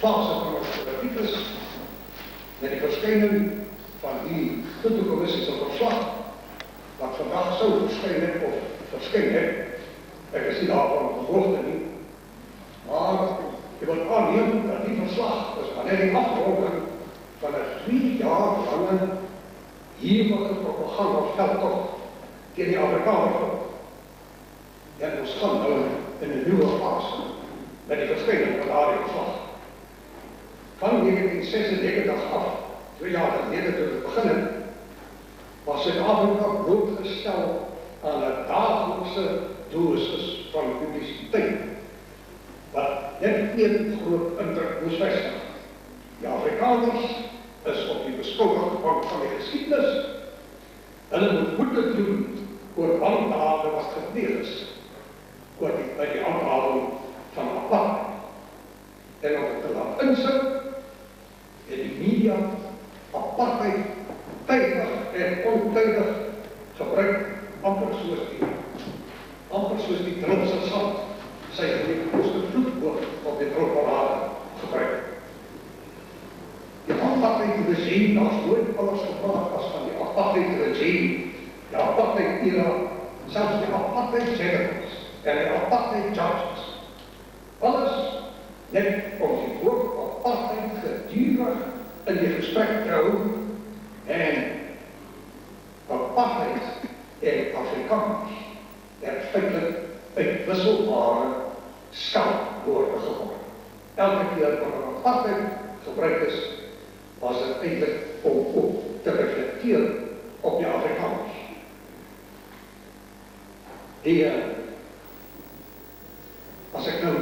fase van ons politiek is, met die verskyning van die Tutu-kommissie se verslag, wat vandag sou verskyn het of verskyn het, ek is nie daarvan op die hoogte nie, maar jy moet aanneem dat die verslag is wanneer die afronding van 'n 3 jaar lange hevige propaganda-veldtog teen die Afrikaners. En ons gaan nou in 'n nuwe fase met die verskyning van daardie verslag. Van 1996 af, 2 jaar gelede toe het begin het, was Suid-Afrika blootgestel aan 'n daaglikse dosis van publisiteit, wat net een groot indruk moes vestig. Die Afrikaners is op die beskouwing van die geskiedenis. Hulle moet boete doen oor wandaden wat gepleeg is, by die handhaving van apartheid. En om het te laat insit, en die media apartheid tydig en ontydig gebruik, amper soos die Drumse sand, sy grootste vloedwoord op die drukparade gebruik. Die apartheid-regime, daar is nooit alles gepraat as van die apartheid-regime, die apartheid-era, selfs die apartheid-generals en die apartheid-judges. Alles net om die woord apartheid gedurig in die gesprek te hou en apartheid en Afrikaans feitlik uitwisselbare skaldwoorde geword. Elke keer wanneer apartheid gebruik is, was dit eintlik om ook te reflecteer op die Afrikaners. As ek nou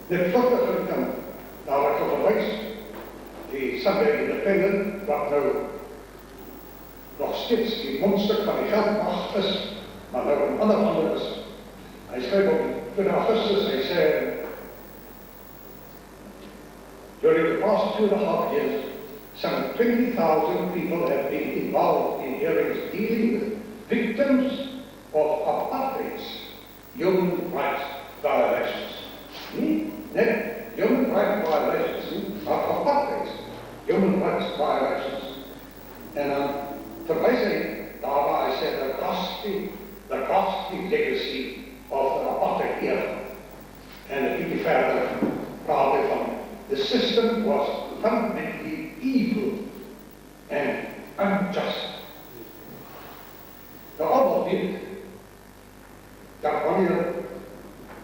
net vlugtig kan daar verwys, die Sunday Independent, wat nou nog steeds die mondstuk van die geldmacht is, maar nou een ander is. Hy skryf op 2 Augustus, hy sê, during the past 2.5 years, some 20,000 people have been involved in hearings dealing with victims of apartheid's human rights violations. Nie net human rights violations, maar apartheid's human rights violations. En dan verwys hy daarna, hy sê, the costly legacy of the apartheid era. En een beetje verder praat hy van, the system was fundamentally evil and unjust. Nou allemaal weet, dat wanneer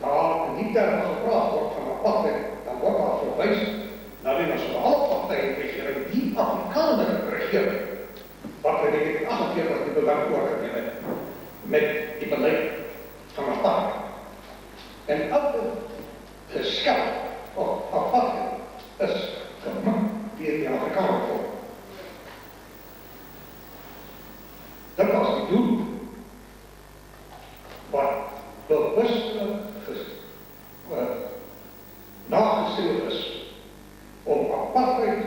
daar in die termen gepraat wordt van apartheid, dan wordt daar verwijs naar die nationale partijregering, die Afrikaner regering, wat we in 1948 die belang voorgegeven hebben, met die beleid van apartheid. En elke geskeld op apartheid is gemaakt door die Afrikaner volk. Dat was die doel wat bewustelijk nagestreefd is om apartheid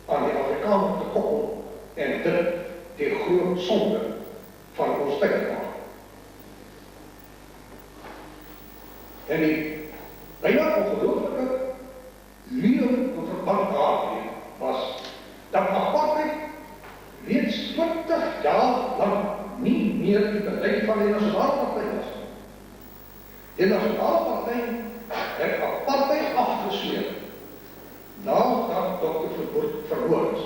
aan die Afrikaner te koppelen en dit die groot zonde van ons tyd te maken. En die bijna ongelooflijke leer van verband daarmee was dat apartheid reeds 20 jaar lang nie meer die beleid van die Nasionale Partij was. Die Nasionale Partij het apartheid afgesmeer nadat Dr. Verwoerd vermoord is.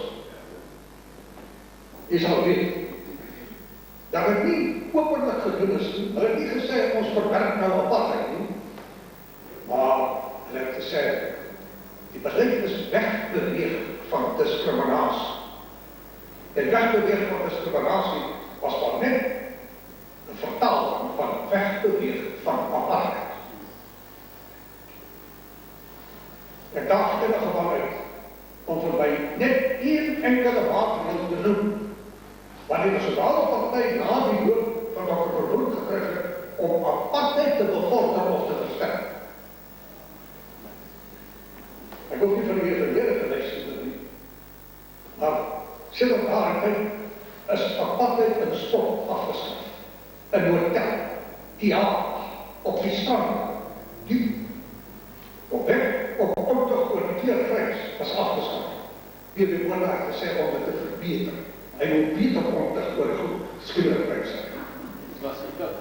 Jy sal weet dat het nie openlik gedoen is nie. Hulle het nie gesê ons verwerk nou apartheid nie, maar hulle het gesê die beleid is wegbeweeg van diskriminasie. En wegbeweeg van diskriminasie was maar net een vertaling van wegbeweeg van apartheid. Ek daag in 'n geval uit om vir my net een enkele maatregel te noem, wat die Nasionale Partij na die dood van Dr. Verwoerd gekry het om apartheid te bevorder of te versterk. Ek hoef nie van die verlede geluister nie, maar sedert daardie tyd is apartheid in sport afgeskaf, in hotel, theater, op die strand, diep, op weg, op ongeorganiseerde is afgeskaf. Weer die oorlog het gesê om dit te verbeter. Hy wil beter kontig oor skielikheid sy.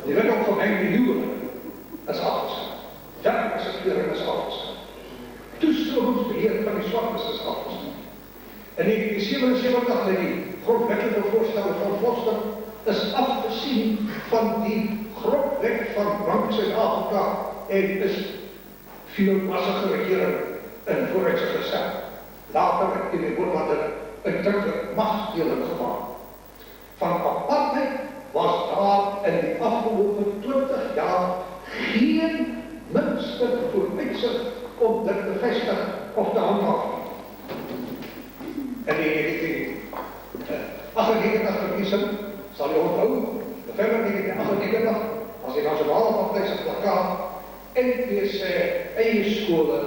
Die wet op gemengde huwelik is afgeskaf. Derkassekering is afgeskaf. Toestromingsbeheer van die swakkes is afgeskaf. In 1977 met die grondwetlike voorstelle van Foster is afgesien van die grondwet van Blank Suid-Afrika en is veelmassige regering in vooruitse gestel. Later het die woordwater een drukke machtsdeling gemaakt. Van apartheid was daar in die afgelopen 20 jaar geen minste vooruitzicht om dit te vestigen of te handhaven. En die 1998 verkiezing, sal jy onthou, November 1998, as die Nasionale Partij se plakkaat, NP sê, eie skole,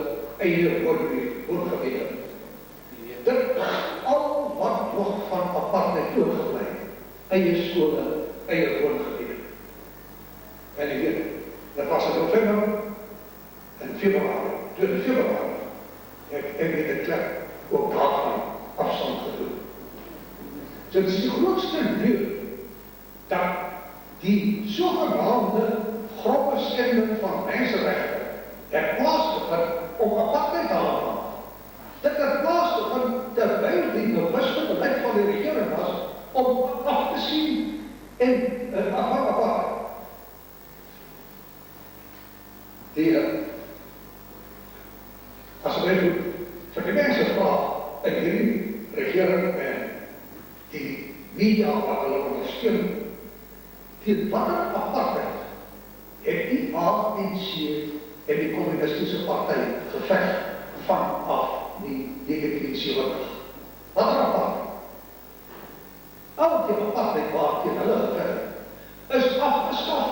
eie woongebiede. Dit is al wat nog van apartheid oorgebleef. Eie skole, eie woongebiede. En jy weet, dit was in November en Februarie, in Februarie, ek weet die klep ook daarvan afstand gedoen. So dit is die grootste leuk dat die sogenaamde grove skending van mensenrechten het plaasgevind om apartheid te handhaaf. Dit het plaasgevind terwyl die bewuste beleid van die regering was om af te sien en apartheid. As ek vir die mense vraag in hierdie regering en die media wat hulle ondersteun, teen watter apartheid het die ANC en die Communistische Partij geveg vanaf die 1970. Watter apartheid? Al die apartheid waarteen hulle geveg is afgeskaf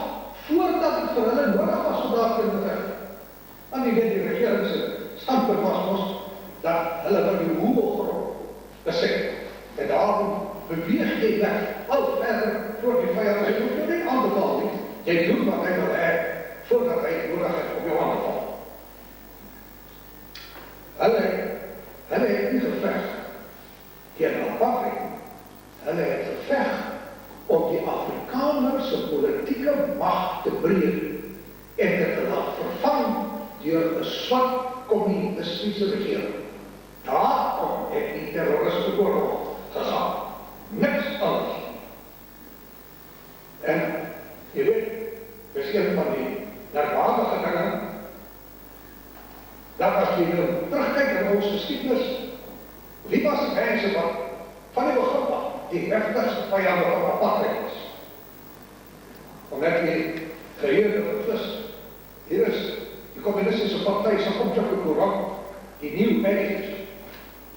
voordat het vir hulle nodig was om daarteen te geveg. En die regeringse standpunt was ons dat hulle vir die hoemelgrond beset. En daarom beweeg jy weg al verder voor die vijand. Hy moet jou nie aanbeval nie. Jy doen wat hy wil hê voordat hy nodig het op jou aanbeval. Hulle het nie geveg teen apartheid. Hulle het geveg om die Afrikanerse politieke macht te breek en dit te laat vervang deur 'n swart communistische regering. Daarom het die terroriste oorlog gegaan. Niks anders. En jy weet, dis een van die merkwaardige dinge, dat as jy wil terugkyk in ons geskiedenis, wie was die mense wat van die begin af die heftigste vyande van apartheid was? Omdat jy geheerde vergis, hier is die Communistische Partij se komstige koerant, die Nieuw Manifest,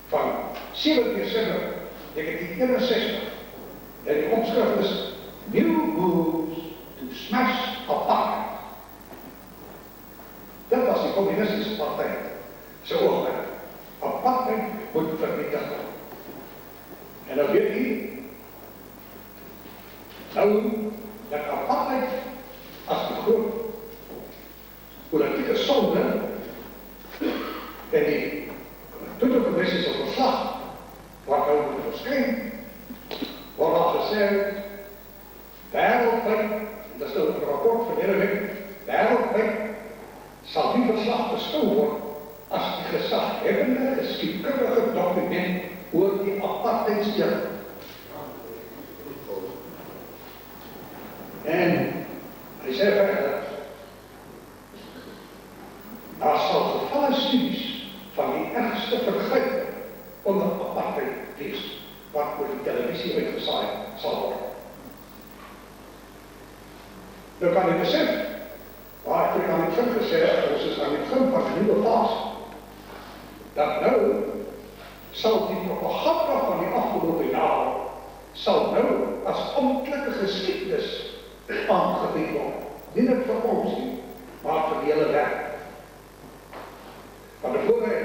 van 7 Desember 1961. En die opskrif is New Moves to Smash Apartheid. Dat was die Communistische Partij se oogmerk. Apartheid moet vernietig word. En nou weet jy, dat apartheid as die groot politieke sonde en die Toekomstige verslag wat nou moet verskyn, word al gesê, wêreldwyd, dit is nou 'n rapport van hierdie week, wêreldwyd sal die verslag beskou word as die gesaghebbende geskiedkundige dokument oor die apartheidsjug. En hy sê verder, daar sal gevalle studies van die ergste vergryp onder apartheid wees, wat oor die televisie uitgesaai sal word. Nou kan jy besef, waar ek aan die begin gesê het, ons is aan die begin van die nuwe fase, dat nou sal die propaganda van die afgelope jare sal nou as amptelike geskiedenis aangebied word. Nie net vir ons nie, maar vir die hele wêreld. Van tevore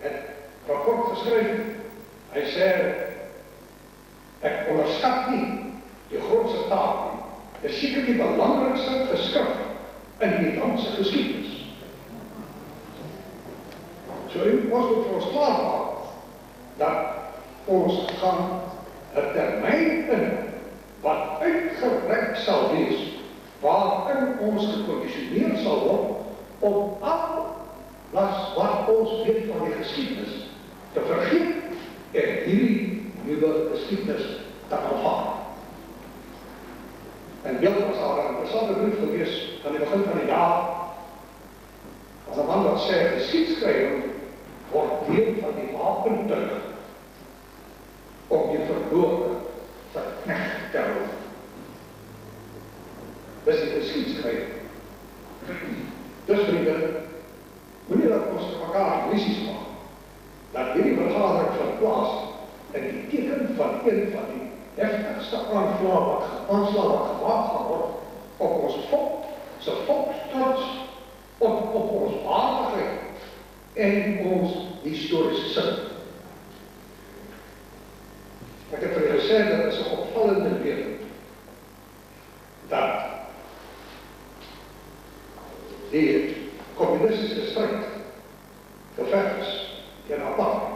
het rapport geskryf, hy sê, ek onderskat nie die grootste taak nie. Dit is seker die belangrikste geskrif in die landse geskiedenis. So ons moet vir ons klaarmaak, dat ons gaan 'n termyn in wat uitgereik sal wees, waarin ons gekondisioneer sal word om alles wat ons weet van die geskiedenis te vergeet en hierdie nuwe geskiedenis te aanvaar. En beeld was daar 'n interessante brief gewees aan die begin van die jaar, as 'n man wat sê, geskiedskrywing word deel van die wapentuig om die verlore verknegt te hou. Dis die geskiedskrywing. Dus vriende, wanneer dat ons vir mekaar visies maak, dat hierdie vergadering verplaas in die teken van een van die heftigste aanslag wat gemaak gaan word op ons volk, se volkstrots, op ons waardigheid en ons historiese sin. Ek het vir julle gesê, dat is 'n opvallende beeld, dat die communistische strijd geveg is teen apartheid.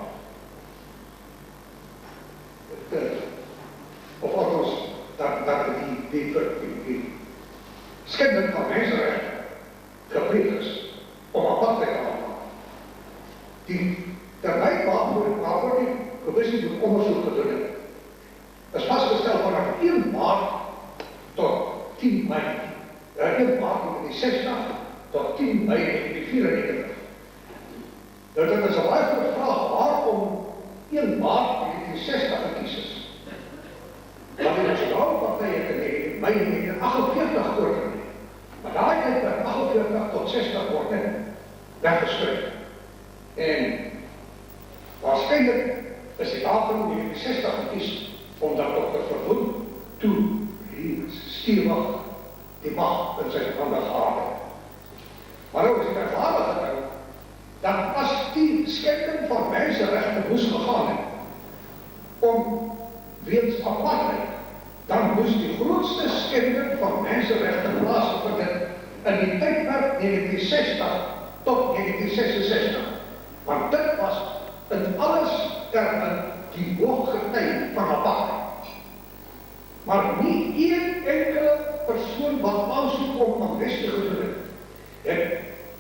Of althans, dat die schending van mensenrechten gepleegd is om apartheid te aanpakken. Die termijn waarvoor die commissie moet onderzoek gedoen het, is vastgesteld vanaf 1 maart tot 10 mei. 1 maart 1960 tot 10 mei 1994. Nou, dit is 'n baie goeie vraag, waarom 1 maart 1960 gekies is. Want die Nasionale Party het in Mei 1948 oorgeneem. Maar daai tyd van 48 tot 60 word net weggeskryf. En waarskynlik is die datum 1960 gekies, omdat Dr. Verwoerd toe stewig die mag in sy hande gehad het. Maar nou is die verwaardiging nou, dat as die schending van mensenrechten moes gegaan het, om weens apartheid, dan moes die grootste schending van mensenrechten plaasgevind het in die tydperk 1960 tot 1966. Want dit was in alles termen die hooggetyd van apartheid. Maar nie een enkele persoon wat aansoek om amnestie gedoen het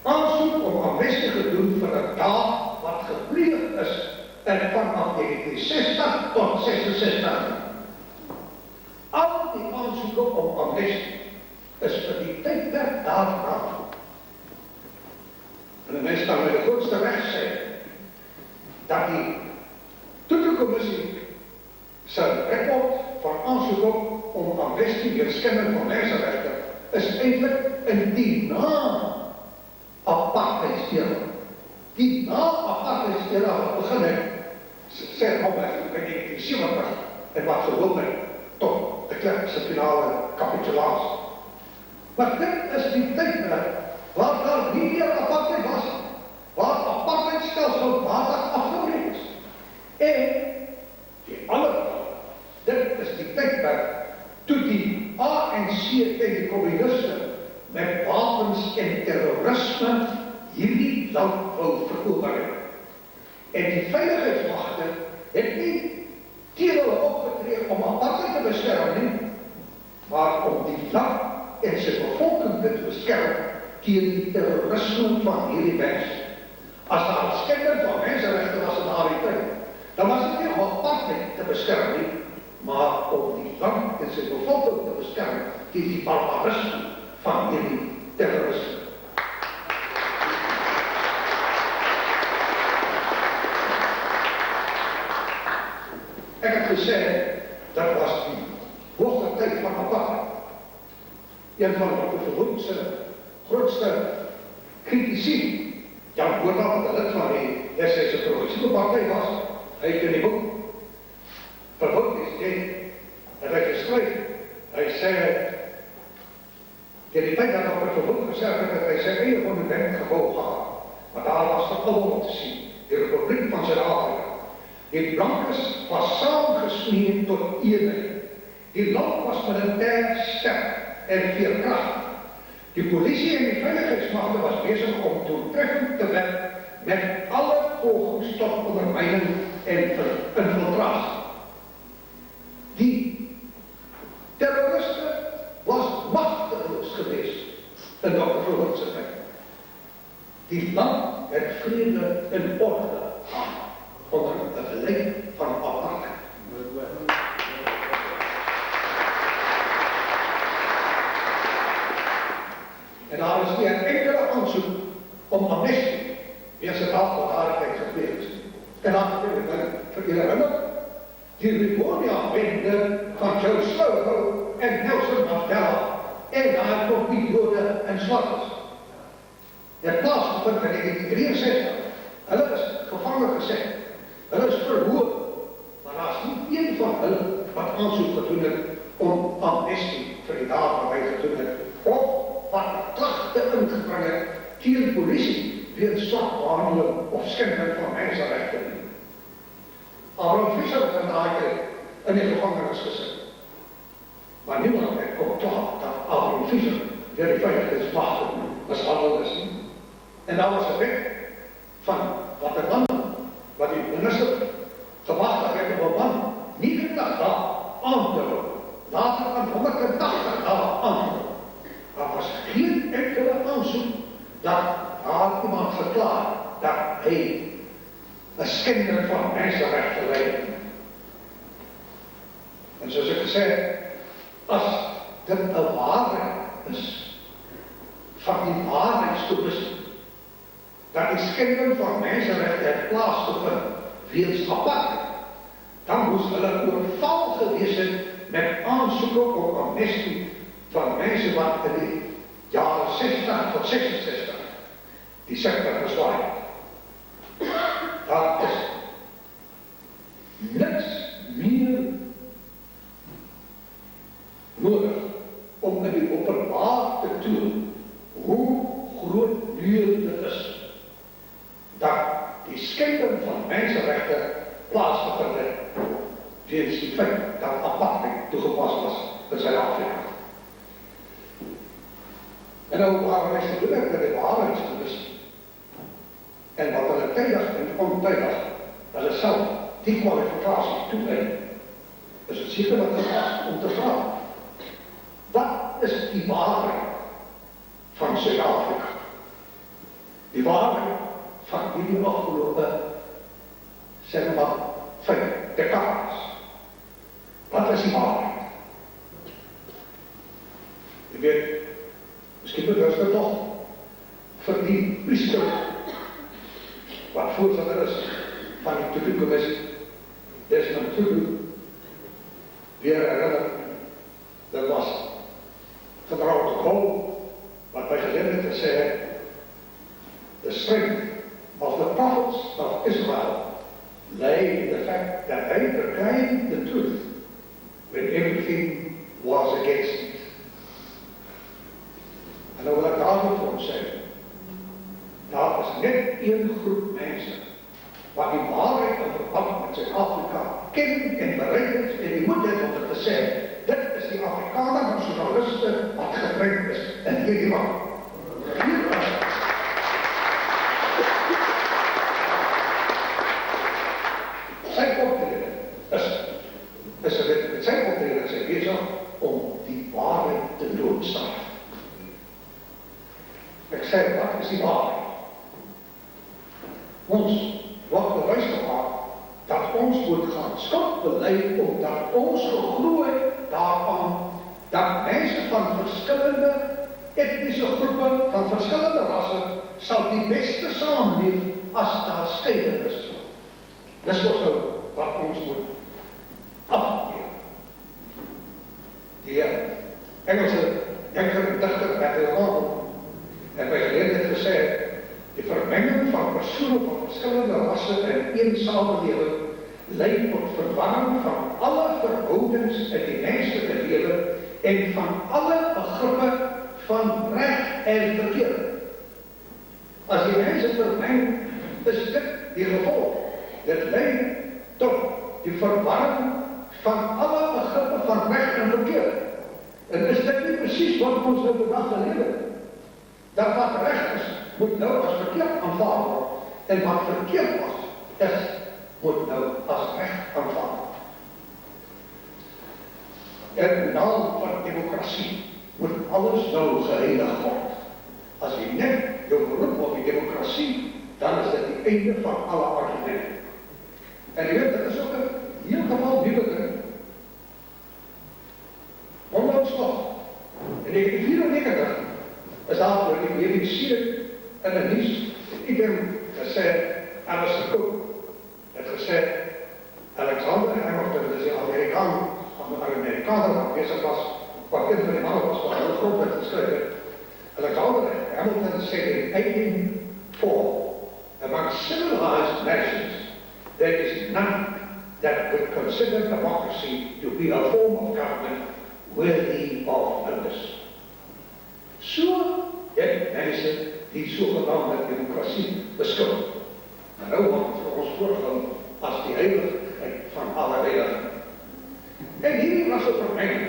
aansoek om amnestie gedoen vir 'n daad wat gepleeg is en vanaf 1960 tot 66. Al die aansoeke om amnestie is vir die tydperk daarna. En 'n mens kan met die grootste reg sê dat die Toetelkommissie se rekord van aansoeke om amnestie deur schending van mensenrechten is eintlik in die apartheidsera. Die apartheidsera wat begin het, sê Robert in 1970 en wat geloop het tot de Klerkse finale capitulatie. Maar dit is die tydperk waar daar nie meer apartheid was, waar apartheidstelsel waardig afgebreek is. En die ander, dit is die tydperk toe die ANC en die communiste met wapens en terrorisme hierdie land wil verower. En die veiligheidsmagte het nie teen hulle opgetree om apartheid te beskerm nie, maar om die land en sy bevolking te beskerm teen die terrorisme van hierdie mens. As daar schending van mensenrechten was in daardie tyd, dan was dit nie om apartheid te beskerm nie, maar om die land en sy bevolking te beskerm teen die barbarisme van hierdie terrorisme. Ek het gesê, dat was die hoogtyd van apartheid. Een van Dr. Verwoerd se grootste kritici, Jan Botha, wat 'n lid van die SA se progressiewe party was, hy het in die boek Verwoerd is dit, het hy geskryf, hy sê, teen die tyd dat Dr. Verwoerd gesê het, dat hy sy eie monument gebou gehad, maar daar was vir almal te sien, die Republiek van Suid-Afrika. Die blankes was saamgesmee tot eenheid. Die land was militair sterk en veerkragtig. Die polisie en die veiligheidsmagte was besig om doeltreffend te werk met alle pogings tot ondermyning en infiltrasie. Die terroriste was magteloos geweest in Dr. Verwoerd se tyd. Die land het vrede en orde gehad onder 'n beleid van apartheid. En daar is nie 'n enkele aansoek om amnestie weens het afgehaaldheid gebeur is. En dan vir julle herinner, die Rivonia-bende van Joe Slovo en Nelson Mandela en daar kom die Jode en slaggers. Het plaasgevind in 1963. Hulle is gevangen gezet. Hulle is verhoor. Maar daar is nie een van hulle wat aansoek gedoen het om amnestie vir die dae wat hy gedoen het, of wat klagte ingebring het teen polisie weens swak behandeling of skending van mensenregte nie. Abraham Fischer het in daai tyd in die gevangenis gesit. Maar niemand het kon klaar dat Abraham Fischer deur die veiligheidsmagte mishandeld is nie. En daar was 'n wet van wat 'n man, wat die minister gewag het op 'n man, 90 dae aan te hou. Later aan 180 dae aan te hou. Daar was geen enkele aansoek dat daar iemand verklaar dat hy 'n skending van mensenregte lei. En soos ek gesê het, as dit 'n waarheid is van die waarheidskommissie dat die skending van mensenregte het plaasgevind weens apartheid, dan moes hulle oorval gewees het met aansoeke op amnestie van mense wat in die jare 60 tot 66 die sektor beswaai het. Daar is niks meer nodig om in die openbaar te toon hoe groot duur dit is dat die skending van mensenregte plaasgevind het weens die feit dat apartheid toegepas was in Suid-Afrika. En nou waarom is dit bedoeld met die waarheidskommissie? En wat hulle tydig en ontydig hulle self die kwalifikasie toeneem, is het seker wat gepas om te vraag. Wat is die waarheid van Suid-Afrika? Die waarheid van die afgelope, zeg maar, 5 decades. Wat is die waarheid? Je weet, misschien bewust het toch vir die priester wat voorzitter is van die Tutu-commissie, Desmond Tutu, weer herinner, dat was generaal de Gaulle, wat bij gelegenheid gesê het, the strength of the prophets of Israel lay in the fact that they proclaimed the truth when everything was against it. En nou wil ek daarom vir ons sê, daar is net een groep mense wat die waarheid in verband met Suid-Afrika ken en bereid is en die moed het om dit te sê. Dit is die Afrikaner nasionaliste wat gebring is in hierdie land. Sy optrede is besig om die waarheid te doodstaan. Ek sê, wat is die waarheid? Ons word bewys gemaak dat ons moet gaan skuld bely omdat ons geglo het daarvan dat mense van verskillende etniese groepe, van verskillende rasse, sal die beste saamleef as daar skeiding is. Dis wat ons moet afneem. Die Engelse denker en digter Matthew Arnold het by gelegenheid gesê, die vermenging van persone van verskillende rasse in een samelewing lei tot verwarring van alle verhoudings in die menslike lewe en van alle begrippe van reg en verkeerd. As die mense vermeng, is dit die gevolg. Dit lei tot die verwarring van alle begrippe van reg en verkeerd. En is dit nie presies wat ons in die dag lewe? Dat wat reg is, moet nou as verkeerd aanvaar word. En wat verkeerd was, moet nou as reg aanvaar. En in naam van democratie moet alles nou geheilig word. As jy net jou beroep op die democratie, dan is dit die einde van alle argumenten. En jy weet, dit is ook een heel geval nieuwe ding. Ondanks nog, in 1994 is daar door die BBC in een nieuws, iedereen gesê, Alistair Cook het gesê, Alexander Hamilton, dis die Amerikaner wat bezig was, wat in van die mannen was, wat heel groot werd geskryf. Alexander Hamilton said in 1804, among civilized nations, there is none that would consider democracy to be a form of government worthy of notice. So het mense die sogenaamde democratie beskou. En nou word vir ons voorgehou as die heiligheid van alle heiligen. En hierdie rassevermenging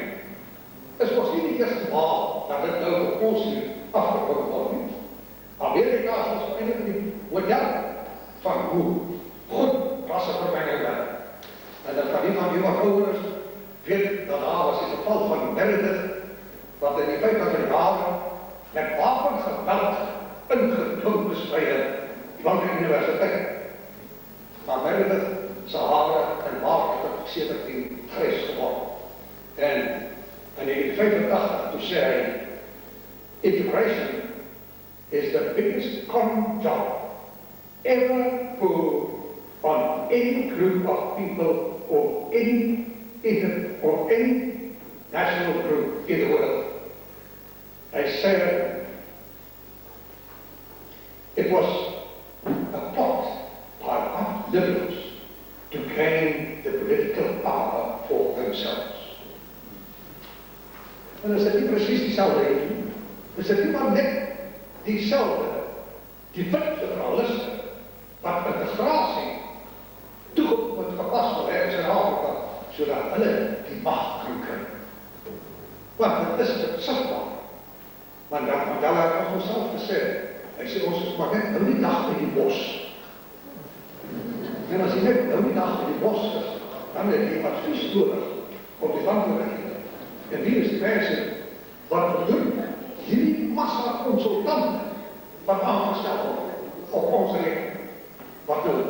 is mos nie die eerste maal dat dit nou op ons hier afgekom word nie. Amerika is ons eintlik die model van hoe goed rassevermenging werk. En dat van die van die wat ouder is, weet dat daar was die geval van Meredith, wat in die 50er jare met wapengeweld ingedwing bestryd die Bank Universiteit. Maar Meredith se hare en maak het 17 grys geword. En in 1985 toe sê hy, integration is the biggest con job ever put on any group of people or any national group in the world. I said it was a plot by white liberals to gain the political power for themselves. En is dit nie precies dieselfde nie? Is dit nie maar net dieselfde, die wit liberaliste, wat integrasie toegevoegd gepas wil hê in Suid-Afrika, sodat hulle die macht kan kry. Want dit is sigbaar. Maar Mandela het ons self gesê, hy sê ons is maar net nou die dag in die bos. En as jy net nou die dag in die bos is, dan het jy advies nodig om die land te regeren. En wie is die mense wat doen? Hierdie massa consultanten wat aangestel word op ons rekening. Wat doen?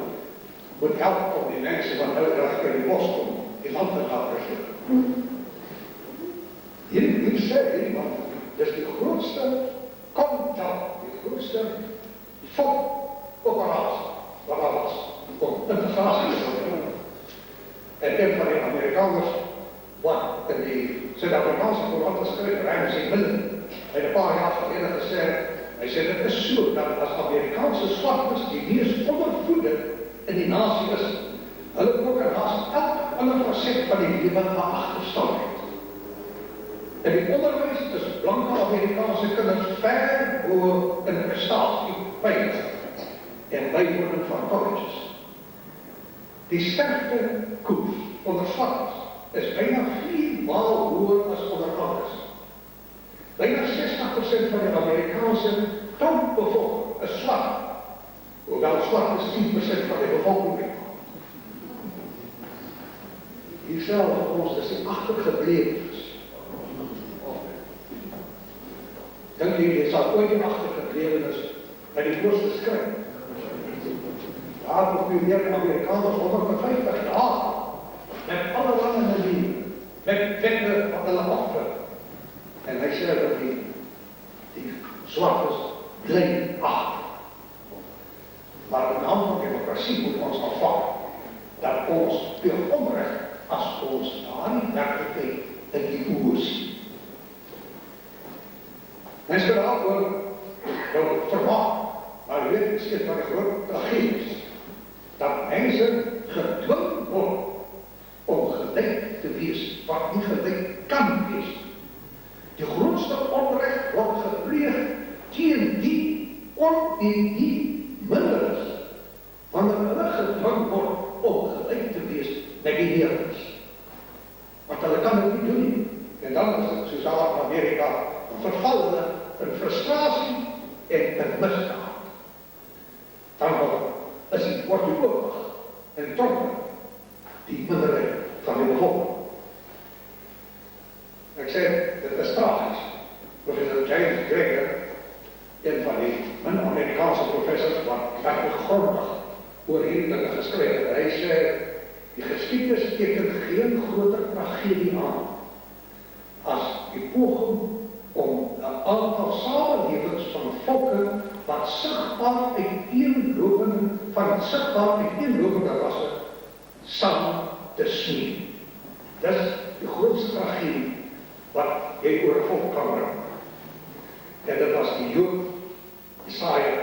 Moet helpen om die mense wat nou dag in die bos kom, die land te gaan regeren. Hier sê iemand, dis die grootste kontak, die grootste operatie wat daar was, om integratie te doen. En een van die Amerikaners, wat in die Suid-Afrikaanse courant geskryf, Ramsey Millen, hy het 'n paar jaar gelede gesê, hy sê dit is so, dat as Amerikaanse swartes die mees ondervoede in die nasie is, hulle ook in elk ander faset van die lewe agterstaan. En die onderwys is blanke Amerikaanse kinders ver bo in prestasie, feit en bywoning van colleges. Die sterkte koers onder swartes is bijna 4 maal hoër as onder anders. Bijna 60% van die Amerikaanse topbevolking is swart, hoewel swart is 10% van die bevolking. Hier self ons is die agtergeblewenes. Dink jy sal ooit die agtergeblewenes by die grootste skryf? Daar moet u meer Amerikaners 150 dae met alle lange die, met wette wat hulle afdruk. En hy sê dat die swartes bly agter. Maar in naam van democratie moet ons aanvaar dat ons veel onrecht as ons daar nie werkelijkheid in die oor sien. Mens kan daaroor verwacht, maar weet ek sê van die groot tragedies, dat mense gedwing word om gelijk te wees, wat nie gelijk kan wees. Die grootste onrecht word gepleeg teen die minder is, wanneer hulle gedwing word om gelijk te wees met die heerders. Want hulle kan dit nie doen nie. En dan is het soos daar in Amerika, verval hulle in frustrasie en in misdaad. Dan word en tronken die minderheid van die bevolking. Ek sê, dit is tragisch. Professor James Gregor, een van die min Amerikaanse professors wat grondig oor hierdie dinge geskryf het. Hy sê, die geskiedenis teken geen groter tragedie aan as die poging om 'n aantal samelewings van volke wat sigbaar uiteenlopende rasse saam te smeed. Dis die grootste tragedie wat jy oor 'n volk kan bring. En dit was die Jood Isaiah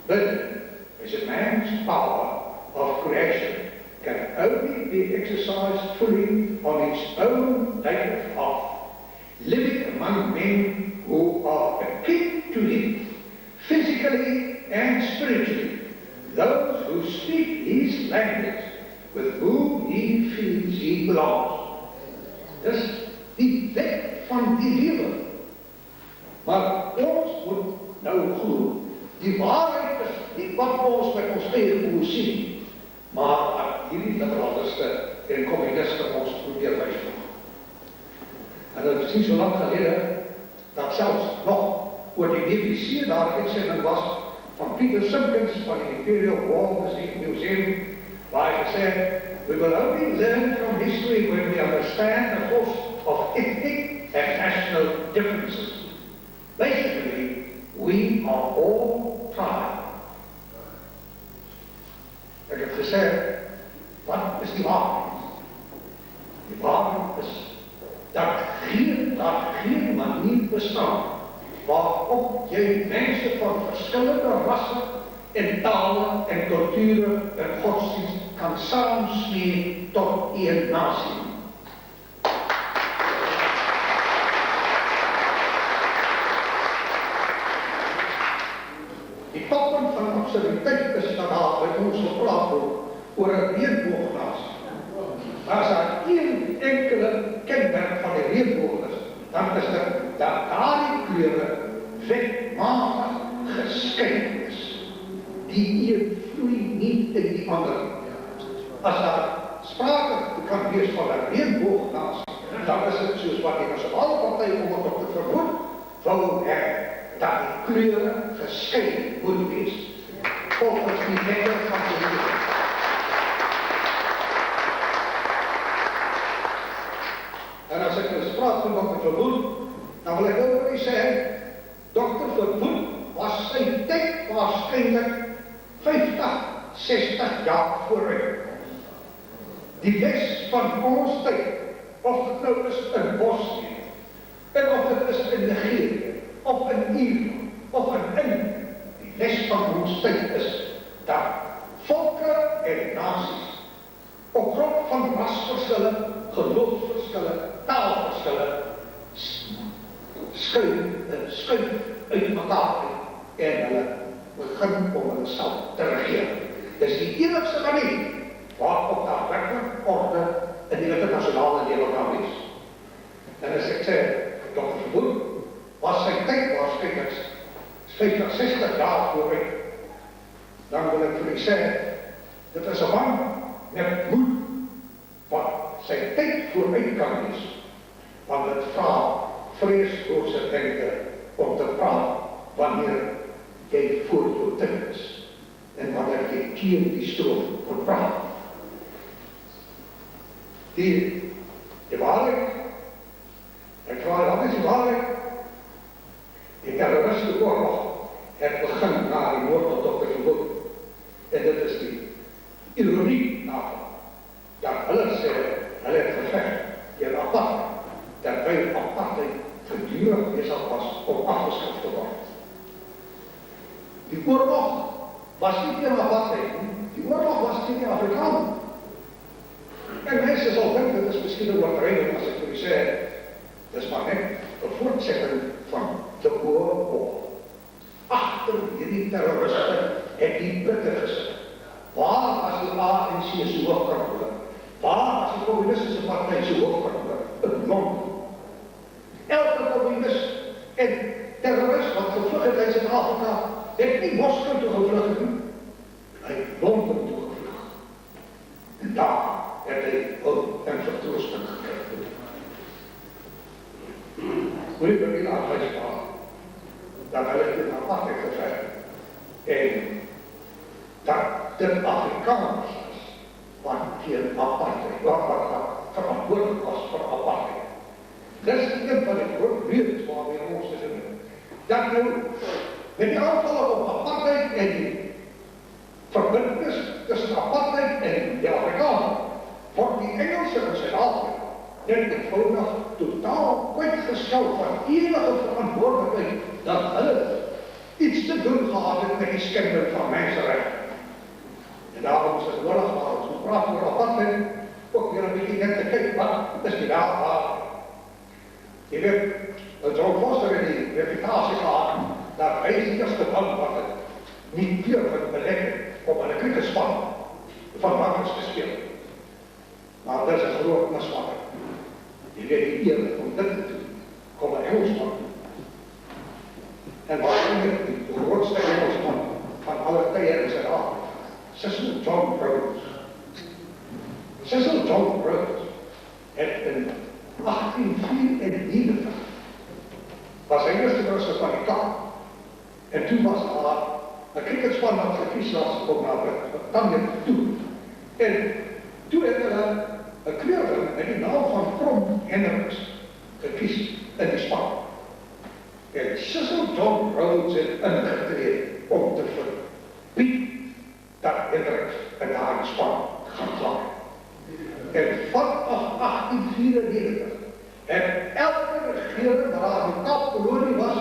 Berlin. Is a man's power of creation can only be exercised fully on its own native path, living among men who are akin to him, physically and spiritually, those who speak his language, with whom he feels he belongs. Dis die wet van die lewe. Maar ons moet nou glo, die waarheid is nie wat ons met ons eie oë sien, maar wat hierdie liberaliste en communiste ons probeer wysmaak. En dit is nie so lang gelede, dat selfs nog oor die BBC daar 'n uitsending was van Peter Simpkins van die Imperial War Museum, waar hy gesê het, we will only learn from history when we understand the force of ethnic and national differences. Basically, we are all tribe. Ek het gesê, wat is die waarheid? Die waarheid is dat geen manier bestaan waarop jy mense van verskillende rasse en tale en kulture en godsdienst kan saamsmee tot een nasie. Die toppunt van absurditeit is dat daar by ons gepraat word oor 'n reënboognasie. As daar een enkele kenmerk van die reënboog is, dan is dit dat daardie kleure wetmatig geskei is. Die een vloei nie in die ander. As daar sprake kan wees van 'n reënboognasie, dan is dit soos wat die nasionale party om dit op te verhoed, wou hê dat die kleure geskei moet wees, volgens die wette van die lewe. En as ek dus praat van Dr. Verwoerd, dan wil ek ook nie sê, Dr. Verwoerd was sy tyd waarskynlik 50, 60 jaar vooruit. Die les van ons tyd, of dit nou is in Bosnië, en of dit is in Nigeria, of in Ierland, of in Indië, die les van ons tyd is, dat volke en nasies, op grond van rasverskille, geloofsverskille, taalverskille, skuif uit mekaar en hulle begin om hulle self te regeer. Dis die enigste manier waarop daar werklik orde in die internasionale lewe kan wees. En as ek sê, Dr. Verwoerd was sy tyd waarskynlik 50, 60 jaar vooruit, dan wil ek vir u sê, dit is 'n man met moed wat sy tyd vooruit kan wees, want dit vra vreesloose denke om te praat wanneer jy voor jou tyd is en wanneer jy teen die stroom moet praat. Die waarheid, ek vraag, wat is die waarheid? Die terroristische oorlog het begin na die moord op Dr. Verwoerd. En dit is die ironie daarvan, dat hulle sê, hulle het geveg teen apartheid, terwyl apartheid gedurig besig was om afgeskaf te word. Die oorlog was nie teen apartheid, die oorlog was teen die Afrikaner. En mense sal dink, dit is miskien 'n oortreding as ek vir u sê, dit is maar net 'n voortsetting van die oorlog. Agter hierdie terroriste het die Britte gesit. Waar was die ANC se hoofkantoor? Waar was die communistische partij se hoofkantoor? In Londen. Elke communist en terrorist wat gevlug het uit Zuid-Afrika, het nie Moskou toe gevlug nie. Hy het Londen toe gevlug. En daar het hy hulp en vertroosting gekry. Moet jy begin aangestaan, dat hulle dit apartheid geveg en dat dit Afrikaners is, wat teen apartheid, wat verantwoordelik was vir apartheid. Dis een van die groot redes waarmee ons te doen. Dat nou, met die aanvallen op apartheid en die verbintenis tussen apartheid en die Afrikaner, word die Engelse in Suid-Afrika net eenvoudig totaal kwijtgestel van enige verantwoordelikheid dat hulle iets te doen gehad het met die skending van mensenrechten. En daarom is het nodig waar ons moet praat oor apartheid, ook weer een beetje net te kijken, wat is die daar? Je weet, John Foster in die reputatie gehad, dat hij is de eerste man wat het niet durven beleggen om een cricketspan van bankers te spelen. Maar dat is een groot misvatting. Je weet niet eerlijk om dit te doen, kom een Engelsman. En waarschijnlijk de grootste Engelsman van alle tijden in Zuid-Afrika, Cecil John Rhodes. Cecil John Rhodes heeft in 1894 was hij eerste minister van die Kaap. En toen was daar een cricketspan dat gekies was om naar Britannië toe. En toen heeft er een kleurling met die naam van Krom Hendricks gekies in die span. En Cecil John Rhodes heeft ingetreden om te verbieden dat Hendricks in haar span gaan klappen. En vanaf 1894 heeft elke regering waar de Kaapkolonie was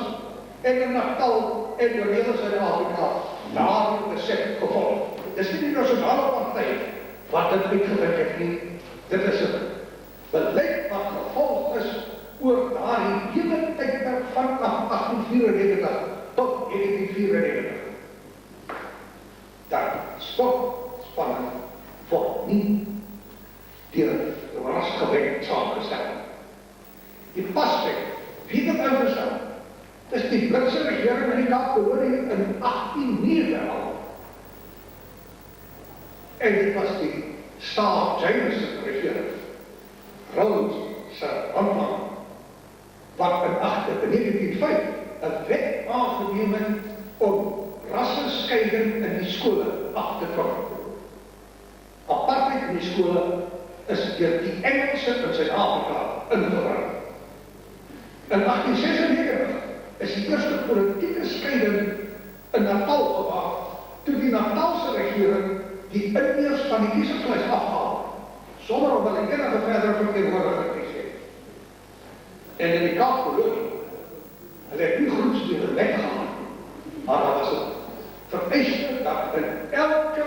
en de Natal en de hele Zuid-Afrika daar recept gevolgd. Het is niet de nationale partij wat dit uitgewerkt heeft niet. Dit is het beleid wat gevolgd is oor daardie hele tydperk vanaf 1894 tot 1994. Dat sportspanning word nie deur rasgewek saamgestel. Die paswet, wie het ingestel? Het is die Britse regering in die Kaapkolonie in 1809 al. En dit was die Sir Jameson regering, Rhodes se aanvang, wat in 1905 'n wet aangeneem het om rassenscheiding in die skole af te dwing. Apartheid in die skole is deur die Engelse in Suid-Afrika ingebring. In 1896 is die eerste politieke scheiding in Natal gemaak, toe die Natalse regering die inheers van die kieserslys afhaal, sonder om hulle enige verdere verteenwoordiging te gee. En in die Kaapkolonie, hulle het nie groepsdele weggehaal, maar daar was het vereiste dat in elke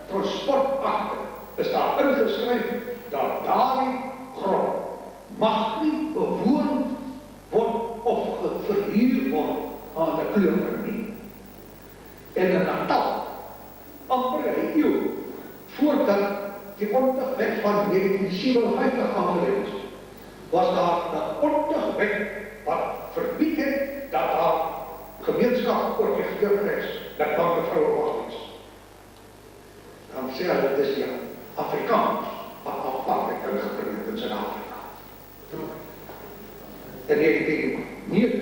transportakte is daar ingeskryf dat daardie grond mag nie bewoon word of verhuur word aan 'n kleurling nie. En in Natal, amper 'n eeu voordat die Ontuchtwet van 1957 aangelê is, was daar 'n Ontuchtwet wat verbied het dat daar gemeenskap oorgegeven is, dat blanke vroue was iets. Dan sê hulle, dit is die Afrikaans wat apartheid ingebring het in Zuid-Afrika. In 1909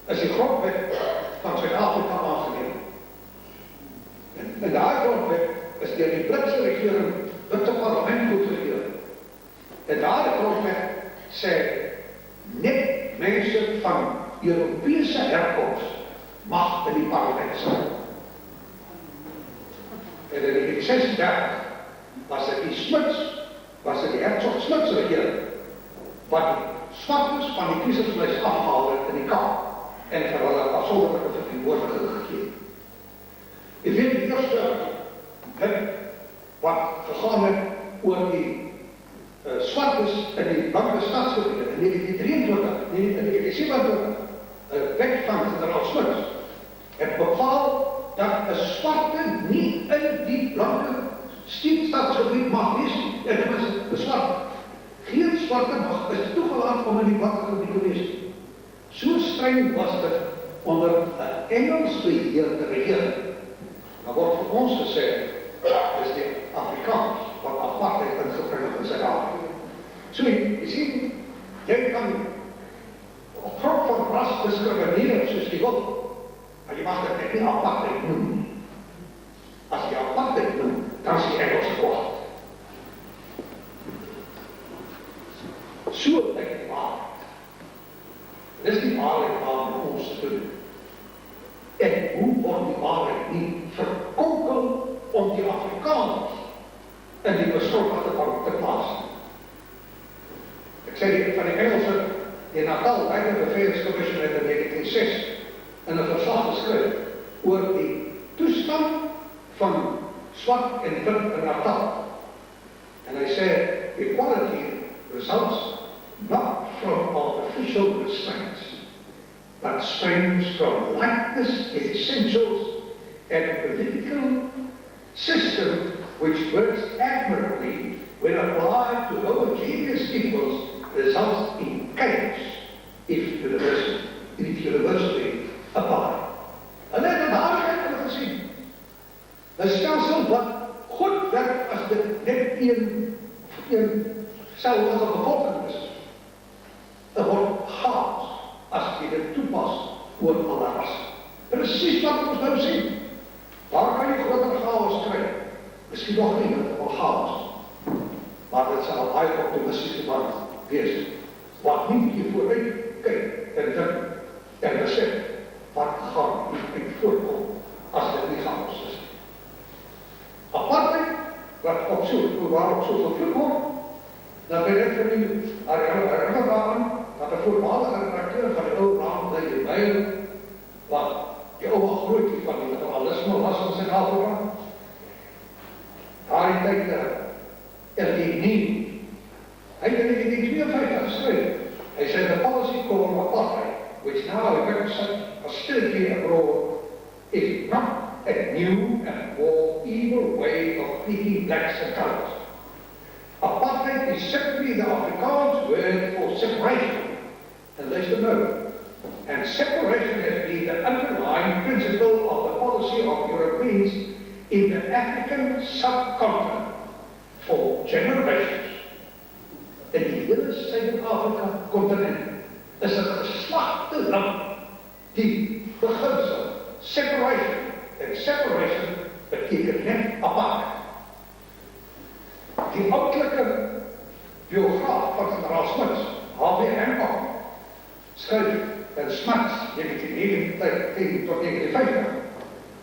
is die grondwet van Zuid-Afrika aangeneem. En daai grondwet is deur die Britse regering in die parlement goedgekeur. En daai grondwet sê net mense van Europese herkomst mag in die parlement zijn. En in 1936 was het die Smits, was het die Hertog Smits regering, wat die swartes van die kieserslys afgehaal het in die Kaap en vir hulle afsonderlike verteenwoordiging gegee. Jy weet die eerste wet wat gegaan het oor die swartes in die blanke staatsgebiede in 1923, in 1927, wet van generaal Smits, het bepaal dat 'n swarte nie in die blanke staatsgebied mag wees, en dit is 'n swart. Geen swarte mag is toegelaat om in die blanke gebied te wees. So streng was dit onder 'n Engels beheerde regering. Maar word vir ons gesê, Dis die Afrikaans wat apartheid ingebring het in Suid-Afrika. So, jy sien, jy kan op grond van ras diskrimineer soos jy wil, maar jy mag dit net nie apartheid noem. As jy apartheid noem, dan is die Engelse kwaad. So lyk die waarheid. Dis die waarheid waarmee ons te doen. En hoe word die waarheid nie verkonkel om die Afrikaners in die beskuldigde bank te plaas? Ek sê van die Engelse, die Natal Wildlife Affairs Commission het in 1906 in 'n verslag geskryf oor die toestand van swart en wit in Natal. En hy sê, equality results not from artificial restraints, but springs from likeness essentials and a political system which works admirably when applied to homogeneous equals results in chaos if universally applied. Hulle het daar gesien. 'n stelsel wat goed werk as dit net een self as 'n bevolking is. Dit word chaos as jy dit toepas oor alle rasse. Presies wat ons nou sien. Waar kan jy groter chaos kry? Miskien nog nie, dit is chaos. Maar dit sal baie optimistiese man wees. Wat nie jy vooruit kyk en dink en besef wat gaan hier voorkom as dit nie chaos is. Apartheid, wat waarop so gevloek word, dan ben ek vir die herinner daaraan, dat die voormalige redakteur van die ou naam David Weil, wat die oude grootjie van die liberalisme was in Suid-Afrika, daar die tyd nie. Hy het in 1952 geskryf. Hy sê the policy called apartheid, which now affects hostility abroad, is not a new and more evil way of treating blacks and colours. Apartheid is simply the Afrikaans word for separation. And listen no. And separation has been the underlying principle of the policy of Europeans in the African subcontinent for generations. In die hele Suid-Afrika continent is 'n geslagte land die beginsel separation. En separation beteken net apart. Die oudelike biograaf van generaal Smuts, H.W. Hancock, skryf in Smuts 1919 tot 1950.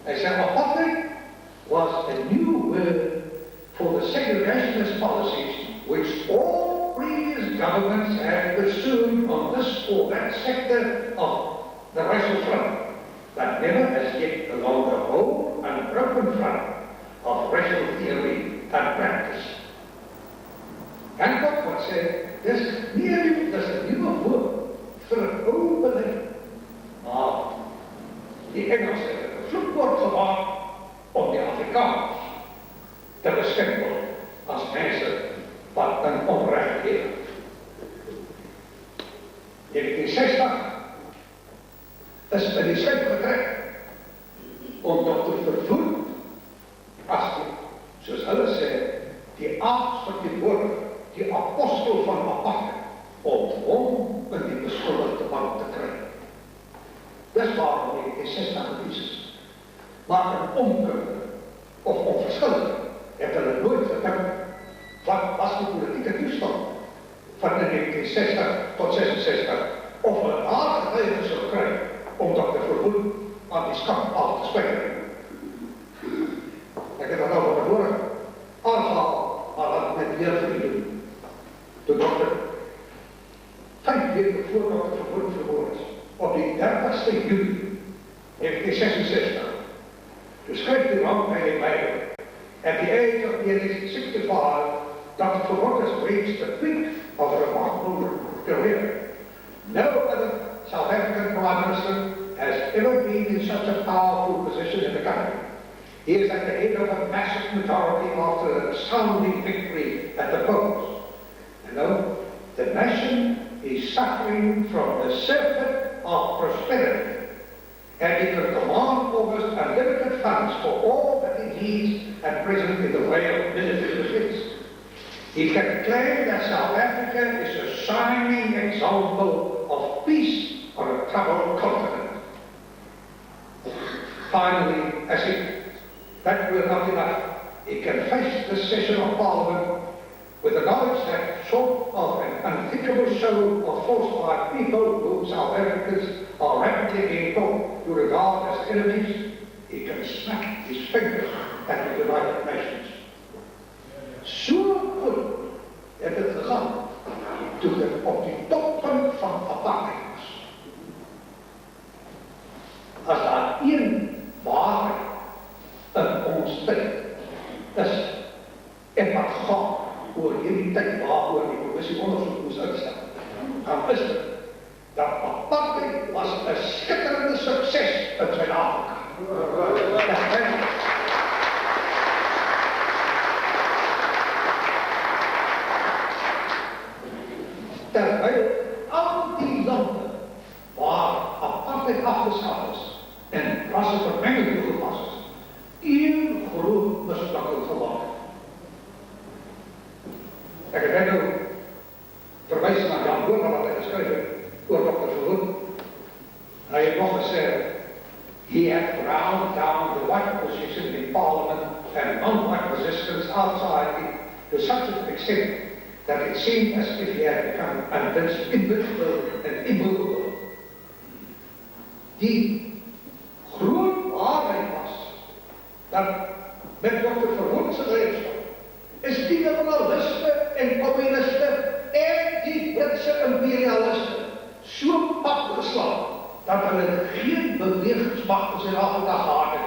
Hy sê apartheid was a new word for the segregationist policies which all previous governments have pursued on this or that sector of the racial front, but never as yet along the whole unbroken front of racial theory and practice. Hancock wat sê, dis een nieuwe woord vir 'n ou beleid. Maar die Engels het 'n vloekwoord gemaak om die Afrikaners te beskik as mense wat in onreg leef. 1960 is by die skip getrek om Dr. Verwoerd as die, soos hulle sê, die aartsverteenwoordiger, die apostel van apartheid, om hom in die beskuldigde bank te kry. Dis waarom 1960 gekies is. Maar in omkunde of onverskillig het hulle nooit gedink wat was die politieke toestand van 1960 tot 66 of hulle daar getuiges sou kry om Dr. Verwoerd aan die skap af te spijken. Ek het dat al van tevore aangehaal, maar wat met weer vir doen. Toe Dr. 5 weke voor Dr. Verwoerd vermoord is, op die 30ste juli 1966, toe skryf die man by die Bijbel, at the age of nearly 65, Dr. Verwoerd has reached the peak of a remarkable career. No other South African Prime Minister has ever been in such a powerful position in the country. He is at the head of a massive majority after a sounding victory at the polls. You know, the nation is suffering from the surfeit of prosperity, and he can command almost unlimited funds for all that he needs at present in the way of military defense. He can claim that South Africa is a shining example of peace on a troubled continent. Finally, as if that were not enough, he can face this session of Parliament with the knowledge that short of an unthinkable show of force by people whom South Africans are rapidly being taught to regard as enemies, he can snap his fingers at the United Nations. So goed het het gegaan toen het op die toppunt van apartheid was. As daar een waarheid in ons tyd is en wat gaan oor hierdie tyd waaroor die kommissie ondersoek moes uitstel, dan is dit dat apartheid was 'n skitterende sukses in Suid-Afrika. Terwyl al die lande waar apartheid afgeskaaf is en rassevermenging toegepas is, een groot mislukking geword. Ek het net nou verwys na Jan Botha wat hy geskryf het oor Dr. Verwoerd. Hy het nog gesê, he had ground down the white opposition in Parliament and non-white resistance outside to such an extent that it seemed as if he had become invincible and immovable. Die groot waarheid was dat met Dr. Verwoerd se leierskap is die liberaliste en communiste en die Britse imperialiste so pad geslaan dat hulle geen bewegingsmacht in Suid-Afrika gehad het.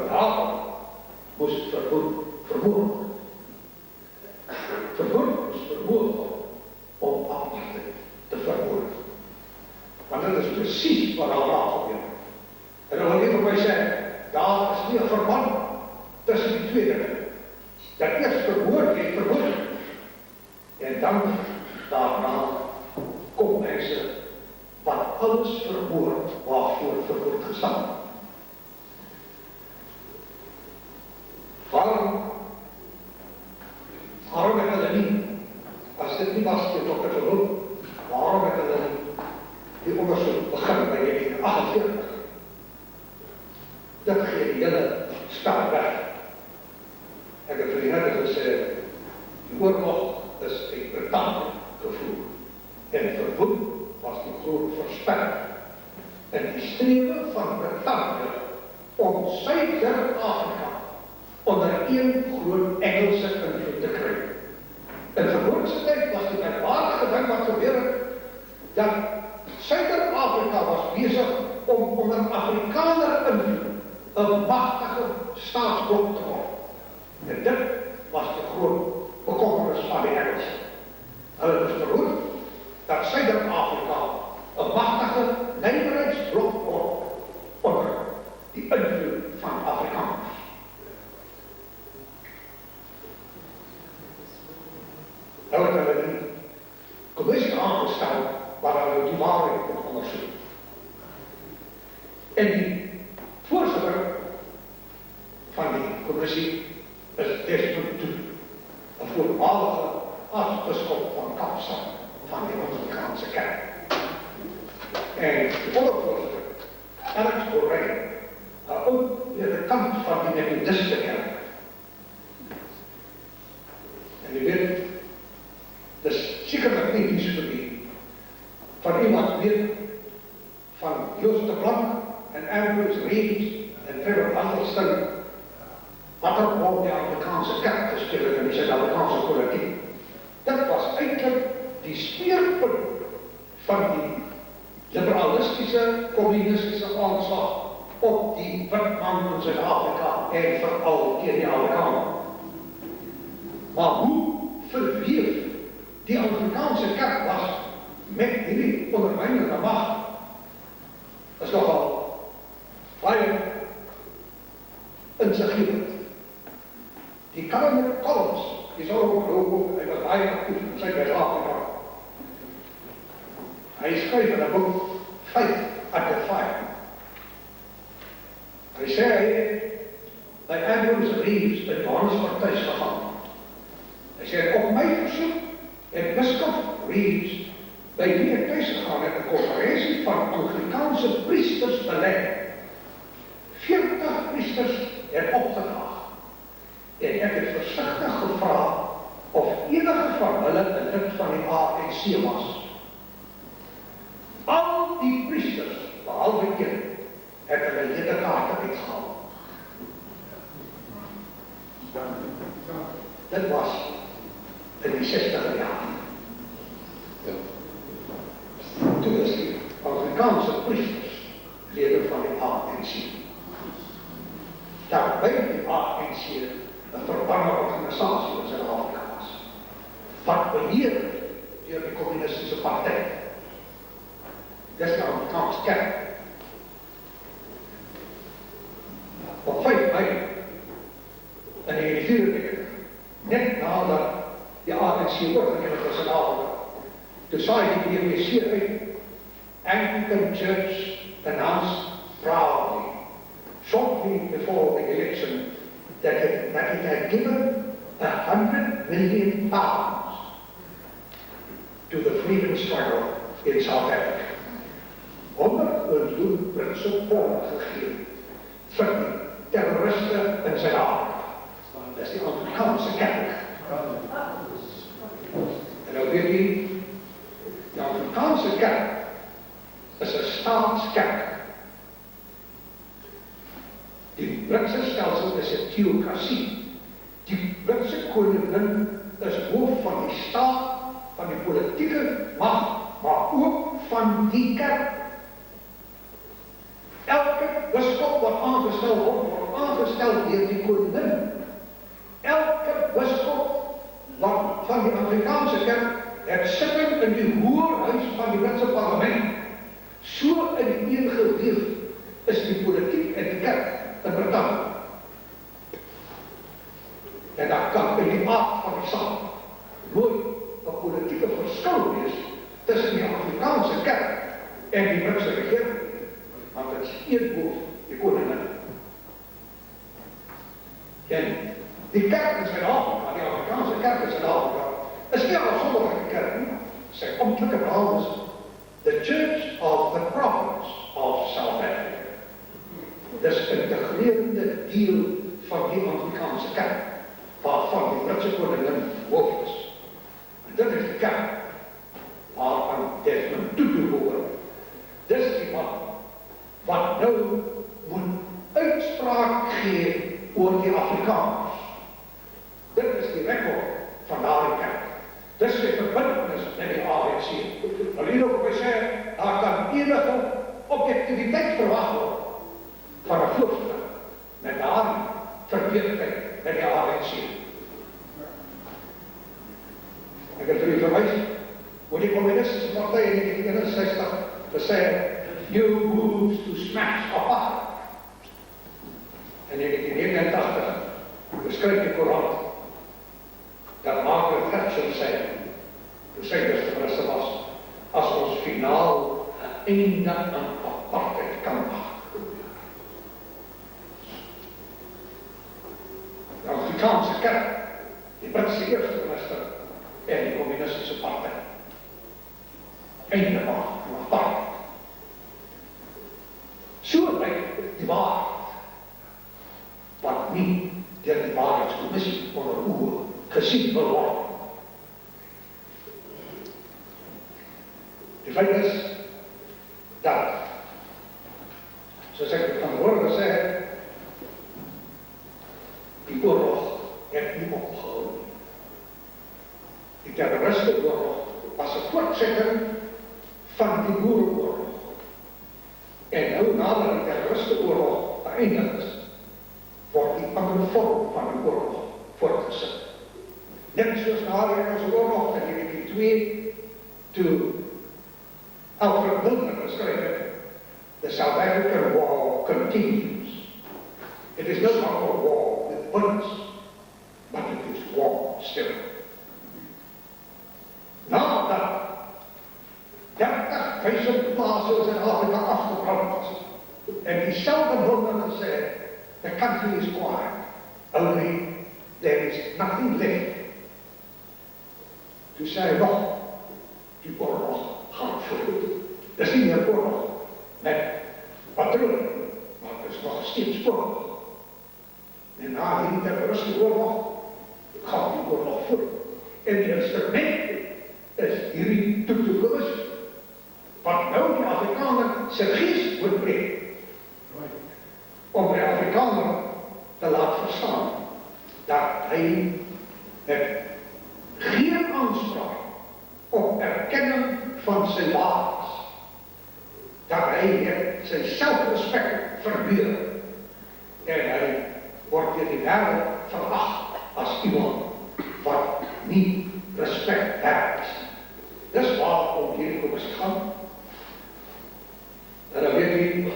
Daarom moes Verwoerd is vermoord om apartheid te vermoord. Want dit is precies wat al daar gebeur. En dan wil even my sê, daar is nie 'n verband tussen die twee dinge. Dat eers vermoord en vermoord. En dan daarna kom mense wat alles vermoord waarvoor vermoord gestaan. Waarom het hulle nie, as dit nie was vir Dr. Verwoerd, waarom het hulle die onderzoek begin by 1948? Dit gee die hele staat weg. Ek het vir die net gesê, die oorlog is uit Britannie gevoer. En Verwoerd was die groot versperring. En die strewe van Britannie om Suid-Afrika onder een groot Engelse invloed te kry. In Verwoerdse tyd was die merkwaardige ding wat gebeur het, dat Suid-Afrika was besig om onder Afrikaner invloed 'n magtige staatsblok te word. En dit was die groot bekommernis van die Engelse. Hulle is verhoed dat Suid-Afrika 'n magtige nywerheidsblok word onder die invloed van Afrikaners. Nou het hulle die commissie aangestel waar hulle die waarheid moet ondersoek. En die voorzitter van die commissie is Desmond Tutu, 'n voormalige aartsbisschop van Kaapstad van die Anglikaanse kerk. En die ondervoorzitter, Alex Borrell, 'n oud predikant van die Methodiste kerk. En u weet, dis sekerlik nie iets vir die van iemand weet van Joost de Blank en Ambrose Reed en Trevor Anderson wat er op die Amerikaanse kerk gespeel het in die Suid-Afrikaanse politiek. Dit was eintlik die speerpunt van die liberalistische, communistische aanslag op die wit man in Suid-Afrika en veral teen die Amerikanen. Maar hoe verweef die Amerikaanse kerk was met hierdie ondermijnende macht, is nogal baie insiggewend. Die Calvin Collins, die sal ook loop, hy was baie actief in Suid-Afrika. Hy skryf in 'n boek, Faith at the Fire. Hy sê hy by Ambrose Reeves in Johannesburg thuis gegaan. Hy sê, op my versoek het biskop Reeves by wie ek thuis gegaan het 'n konferensie van Anglikaanse priesters belê. 40 priesters het opgedaag. En ek het versigtig gevra of enige van hulle 'n lid van die ANC was. Al die priesters, behalwe een, het hulle ledekaarte uitgehaal. Dit was in die 60er jare. Toe is die Afrikaanse priesters lede van die ANC. Daar by die ANC 'n verbande organisasie in Suid-Afrika was, wat beheer deur die Kommunistiese Party. Dis die Afrikaanse Kerk. Op 5 Mei in 1994, net nadat die ANC oorgeneem het in Suid-Afrika, toe saai die BBC uit, Anglican Church announced proudly, shortly before the election, that it had given £100 million to the freedom struggle in South Africa. 100 miljoen Britse pond gegee vir die terroriste in Suid-Afrika. Dat is die Afrikaanse kerk. En nou weet jy, die Afrikaanse kerk is 'n staatskerk. Die Britse stelsel is 'n teokrasie. Die Britse koningin is hoof van die staat, van die politieke mag, maar ook van die kerk. Elke biskop wat aangestel word aangestel deur die koningin. Elke biskop van die Afrikaanse kerk het sitting in die hoërhuis van die Britse parlement. So in een geweef is die politiek en die kerk in Brittanje. En daar kan in die aard van die saak nooit 'n politieke verskil wees tussen die Afrikaanse kerk en die Britse regering, want dit is een hoof, die koningin. En die kerk in Suid-Afrika, die Afrikaanse kerk in Suid-Afrika, is nie 'n afsonderlike kerk nie. Sy amptelike naam is the Church of the Prophets of South Africa. Dis 'n integreerde deel van die Afrikaanse kerk, waarvan die Britse koningin hoof is. En dit is die kerk waaraan Desmond Tutu behoort. Dis die man wat nou moet uitspraak gee oor die Afrikaners. Dit is die rekord van daardie kerk. Dis die verbintenis met die ANC. Alleen ook my sê, daar kan enige objektiviteit verwag word van 'n voorstel met daardie verweerdheid met die ANC. Ek het vir u verwys hoe die Communistische Partij in 1961 gesê, new moves to smash apartheid. En in 1989 beskryf die koerant dat Margaret Thatcher sê, toe sy minister was, as ons finaal 'n einde aan apartheid kan maak. Die Afrikaanse kerk, die Britse eerste minister en die Communistische Partij. Einde maak aan apartheid. So lyk die waarheid, wat nie deur die waarheidskommissie onder oë gesien wil word. Die feit is dat, soos ek van hoor gesê, die oorlog het nie opgehou. Die terroristeoorlog was 'n voortsetting van die boereoorlog. En nou nadat die terroristeoorlog beëindig is, word die ander vorm van die oorlog voortgesit. Net soos na die Engelse oorlog in 1902, toe Alfred Milner geskryf het, the South African War continues. It is no longer a war with bullets, but it is war still. Nadat 30.000 plase in Afrika afgebrand was, en diezelfde Milner gesê, the country is quiet. only there is nothing left. Toe sê hy, wacht, die oorlog gaan voort. Dis nie meer oorlog met patroon, maar het is nog steeds oorlog. En na die terroristische oorlog gaan die oorlog voort. En die instrument is hierdie toetoekomst, wat nou die Afrikaner sy gees moet breek. Om die Afrikaner te laat verstaan, dat hy het geen aanspraak op erkenning van sy waardes, dat hy het sy selfrespect verbeur, en hy word deur die wêreld verag as iemand wat nie respect het. Dis waarom hierdie kommissie gaan. En dan weet jy,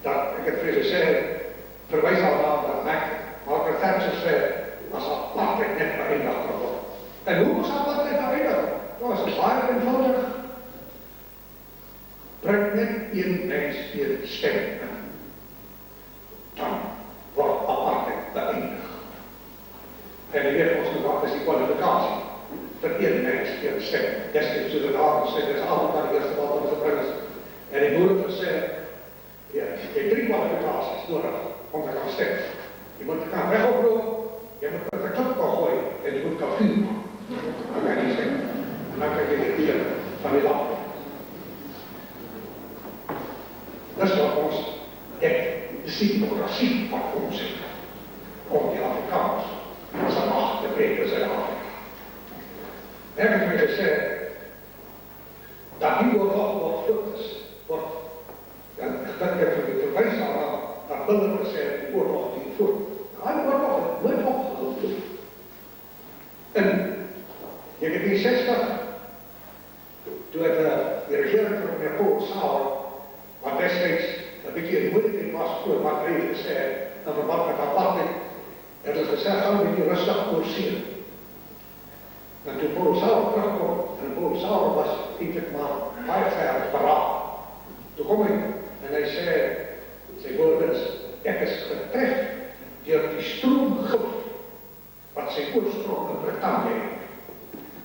dat ek het vir gesê, verwys al na dat Margaret Thatcher sê, as apartheid net beëindig kan word. En hoe was apartheid beëindig? Dat was baie eenvoudig. Bring net een mens weer stem in. Dan word apartheid beëindig. En die weet ons wat is die kwalifikasie vir een mens weer stem. Destijds so dat daar gesê, dis Afrika die eerste wat ons gebring is. En die boere gesê, ja, jy het 3 kwalifikasies nodig om te kan stem. Jy moet kan wegoploop, jy moet met 'n klip kan gooi, en jy moet kan vuur maak. Dan kan jy stem. En dan kan jy die dier van die land. Dis wat ons het, dis die democratie wat ons het, om die Afrikaners as 'n macht te breek in Suid-Afrika. Ek het my gesê, dat die oorlog wat voort is, dat ek verwys na Bilder gesê, die oorlog die voort. Die oorlog het nooit opgehou. En 1960, toe het die regering van meneer Paul Sauer, wat destijds een beetje in moeilijkheid was voor wat hy gesê in verband met apartheid, het hulle gesê, gaan we die rustig oorsien. En toe Paul Sauer terugkom, en Paul Sauer was eindelijk maar baie ver paraat. Toe kom hy, en hy sê, sy woord is, ek is getref deur die stroomgif wat sy oorsprong in Britannië het.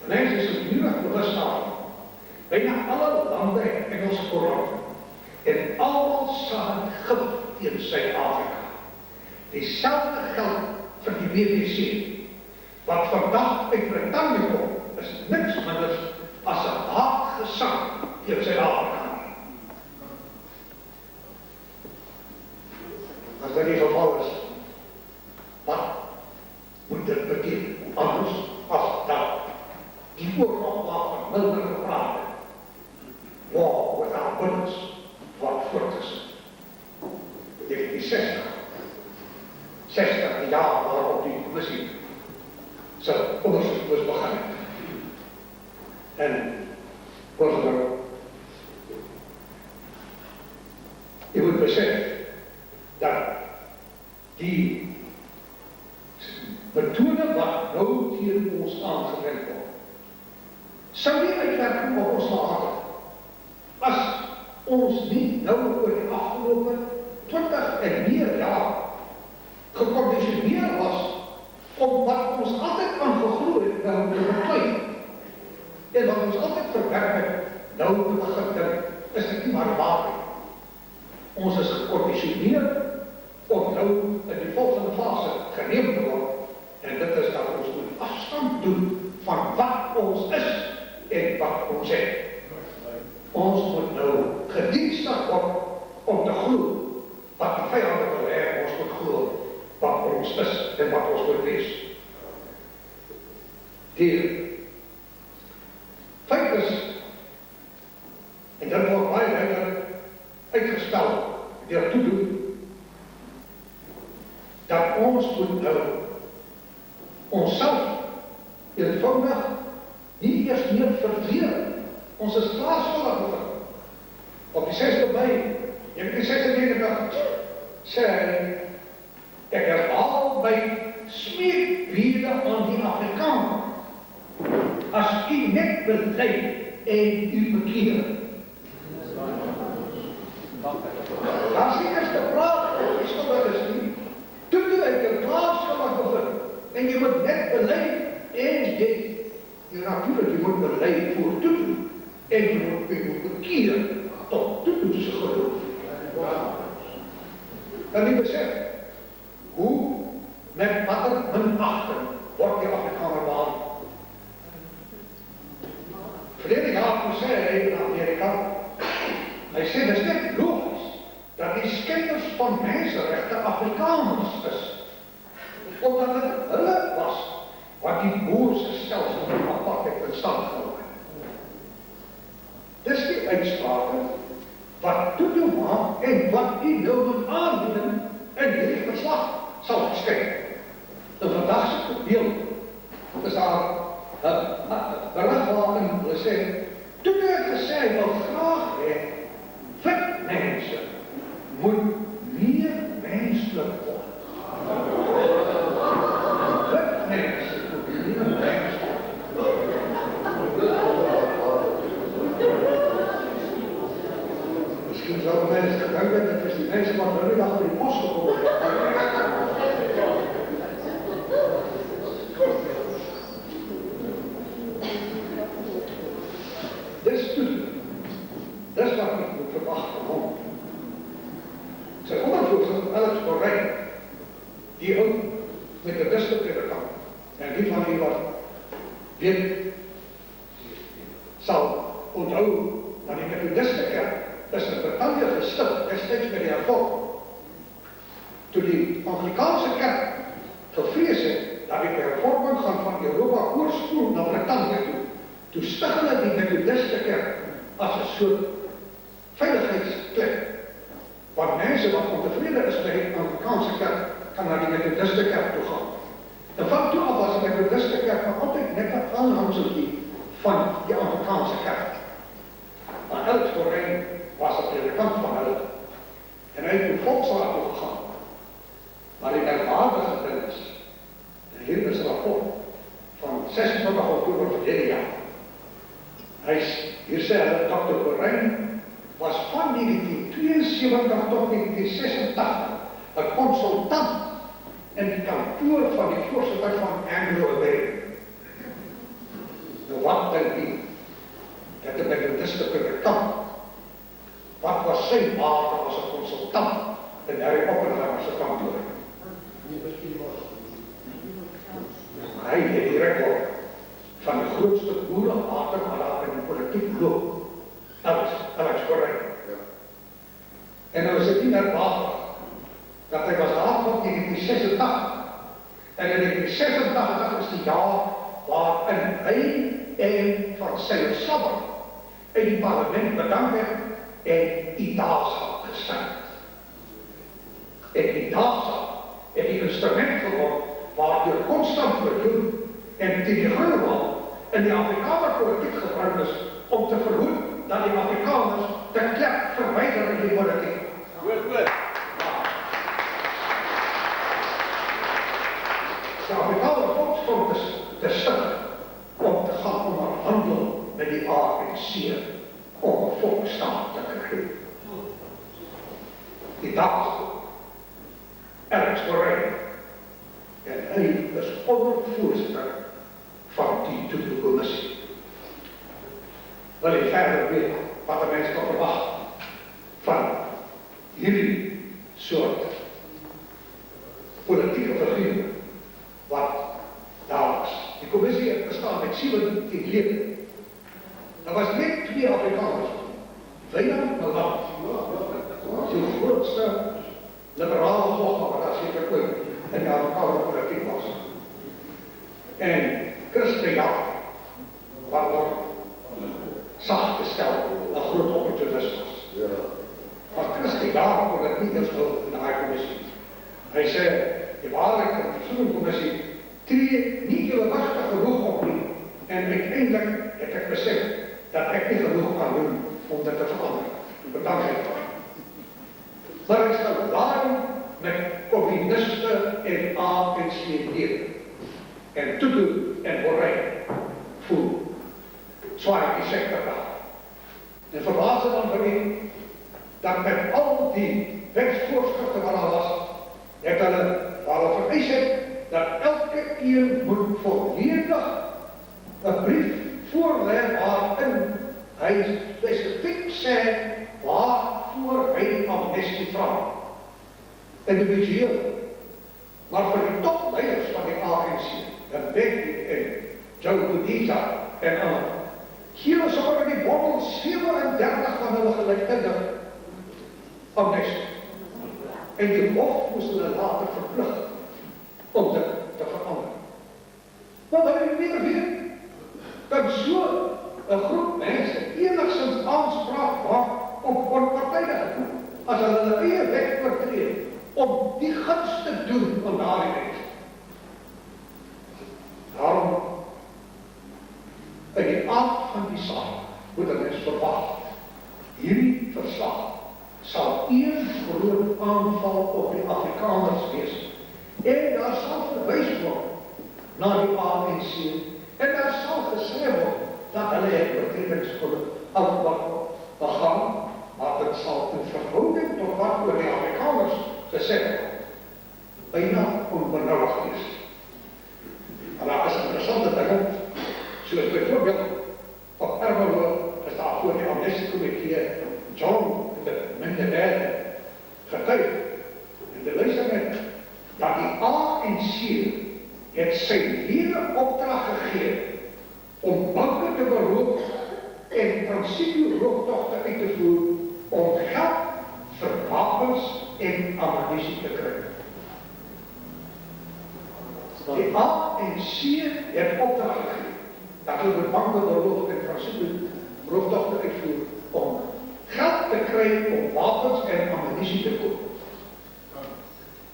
En hy is so nieuwig bewust aan. Byna alle lande het Engelse koerante en almal saam gif teen Suid-Afrika. Dieselfde geld vir die BBC, wat vandag uit Britannië kom, is niks anders as 'n haatgesang teen Suid-Afrika. As dit die geval is, wat moet dit beteken? Anders as dat die oorlog waarvan Milner gepraat het, war without bullets, wat voort is. 1960, 60 jaar waarop die commissie sy onderzoek moes begin. En, voorzitter, je moet beseffen dat die methode wat nou tegen ons aangewend word, sou nie uitwerking op ons laat as ons nie nou oor die afgelopen 20 en meer jaar geconditioneerd was om wat ons altyd aan geglo het nou te beklui en wat ons altyd verwerk het nou te begin dink, is dit nie maar waar nie. Ons is geconditioneerd om nou in die volgende fase geneem te word en dit is dat ons moet afstand doen van wat ons is en wat ons het. Ons moet nou gedienstig word om te glo wat die vyande wil hê, ons moet glo wat ons is en wat ons moet wees. Die feit is, en dit word baie duidelik uitgestel deur toedoen, dat ons moet nou onsself eenvoudig nie eers meer verdeel. Ons is plaasvallig oor. Op die 6de Mei, 1996, sê hy, ek herhaal my smeekbede aan die Afrikaner, as u net bely en u bekeer. Dat is die eerste praat, die skuldig is nie. Toe ek in plaas En je moet net beleid en dit. Ja, natuurlijk, je moet beleid voor Tutu. En je moet bekeren tot Tutu's geloof. En wie beseft, hoe met wat er minachting wordt die Afrikaner behandeld. Verleden jaar toen zei hij in Amerika, hij zei dat is net logisch dat die schenders van mensenrechten Afrikaners is. Omdat het hulle was wat die boerse stelsel van apartheid in stand gehouden. Dis die uitspraken wat Tutu maak en wat die nou moet aanbieden in hierdie verslag sal verskyn. In vandag se beeld is daar 'n berig waarin hulle sê, Tutu het gesê hy wil graag hê wit mense moet meer menslik word. Wit mense moet meer menslik word. Misschien zouden mensen gedaan hebben, dat is die mensen wat er nu achter die post gekomen dat is wat ik moet verwachten van hem. Zijn ondervoedsel, Alex Correin, die ook met de beste predikant, en die van die wat weet, zal onthouden dat die Methodistenkerk is in Britannië gestig, destijds met die hervorming. Toen die Anglikaanse kerk gevrees het dat die hervorming van Europa oorspoel naar Britannië toe, toen stig hulle die Methodistenkerk as 'n soort veiligheidsklep. Want mense wat ontevrede is met die Anglikaanse kerk, kan naar die Methodistenkerk toe gaan. En van toe af was die Methodistenkerk maar altyd net 'n aanhangseltjie van die Anglikaanse kerk. Maar Alex Correin was 'n predikant van hulle. En hy het toe Volksraad toe gegaan. Maar die merkwaardige ding is, en hier is 'n rapport van 26 Oktober verlede jaar. Hier sê hulle, Dr. Correin was van 1972 tot 1986 'n consultant in die kantoor van die voorsitter van Anglo-American. Nou wat dink jy? Dat die Methodiste predikant, wat was sy bate as 'n consultant in Harry Oppenheimer se kantoor? Hy het die rekord van die grootste boerehater wat daar in die politiek loop. Alex Correin. En nou is dit nie merkwaardig dat hy was daar tot 1986. En in 1986 is die jaar waarin hy en van Cyril Sabber in die parlement bedank het en IDASA gestig. En IDASA het die instrument geword waardeur Constant Viljoen en Tini Groenewald in die Afrikaner politiek gebruik is om te verhoed dat die Afrikaners te klep verwyder in die politiek. Goed. De Afrikaner volksfront is te stig om te gaan onderhandel met die ANC om 'n volksstaat te kry. Die dag Alex Correin en hy is ondervoorsitter van die Tutu-kommissie. Wil jy verder weet wat 'n mens kan verwag van hierdie soort politieke figuur wat daar was. Die kommissie bestaan met 17 lede. Daar was net 2 Afrikaners. Wynand Malan, die grootste liberale volger wat daar seker ooit in die Afrikaner politiek was. En Chris Bejaard, wat word saag gestel, 'n groot opportunist was. Maar Chris Bejaard kon dit nie eens hou in die kommissie. Hy sê, die waarheid van die Versoeningskommissie tree nie eeuwigtig genoeg op nie. En uiteindelik het ek besef dat ek nie genoeg kan doen om dit te verander. Bedankt het. Maar ek sal daarom met communiste en ANC en Tutu en Correin voel. Zwaar die sector daar. En verbaasde dan vir my dat met al die wetsvoorschriften wat daar was, het hulle, waar hulle vereis het, dat elke een moet volledig 'n brief voorlê waarin hy spesifiek sê waarvoor hy amnestie vra. Individueel, maar vir die topleiders van die ANC, Mbeki en Joe Botha en ander, hier is sommer in die bottel 37 van hulle gelyktydig amnestie. En die hof moes hulle later verplig om dit te verander. Want hulle het nie weet dat so 'n groep mense enigstens aanspraak maak op onpartydigheid as hulle eie wet oortree om die guns te doen aan daardie mense. Daarom, in die aard van die saak, moet er mens verwag, hierdie verslag sal een groot aanval op die Afrikaners wees. En daar sal verwys word na die ANC, en daar sal gesê word dat hulle het oortredingsskuld begaan, maar dit sal in verhouding tot wat oor die Afrikaners gesê word, byna onbenullig is. En daar is interessante dinge, soos byvoorbeeld op Ermelo is daar voor die amnestiekomitee John Minderwerde getuig en die luisterment dat die ANC het sy hele opdrag gegee om banke te beroep en transitieroofdogte uit te voer om geld vir wapens en ammunisie te kry. Die ANC het opdrag gegee dat hulle banke beroep en transitieroofdogte uitvoer om geld te kry om wapens en ammunisie te koop.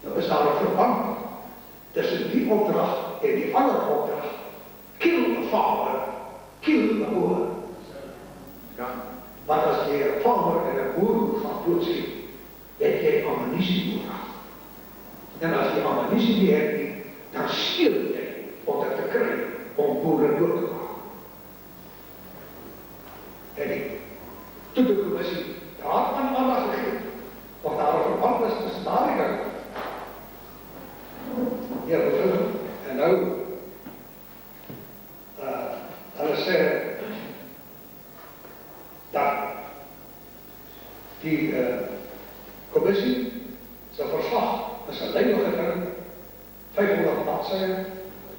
Nou is daar 'n verband tussen die opdrag en die ander opdrag. Kill 'n farmer, kill 'n boer. Ja, maar as jy 'n farmer en 'n boer moet gaan doodskiet, het jy ammunisie nodig. En as jy ammunisie nie het nie, dan steel jy om dit te kry om boere dood te maak. En toe die kommissie daaraan aandag gegee, of daar 'n verband is tussen daardie dinge. Ja, en nou, hulle sê dat die kommissie se verslag is 'n lynige ding, 500 bladsye,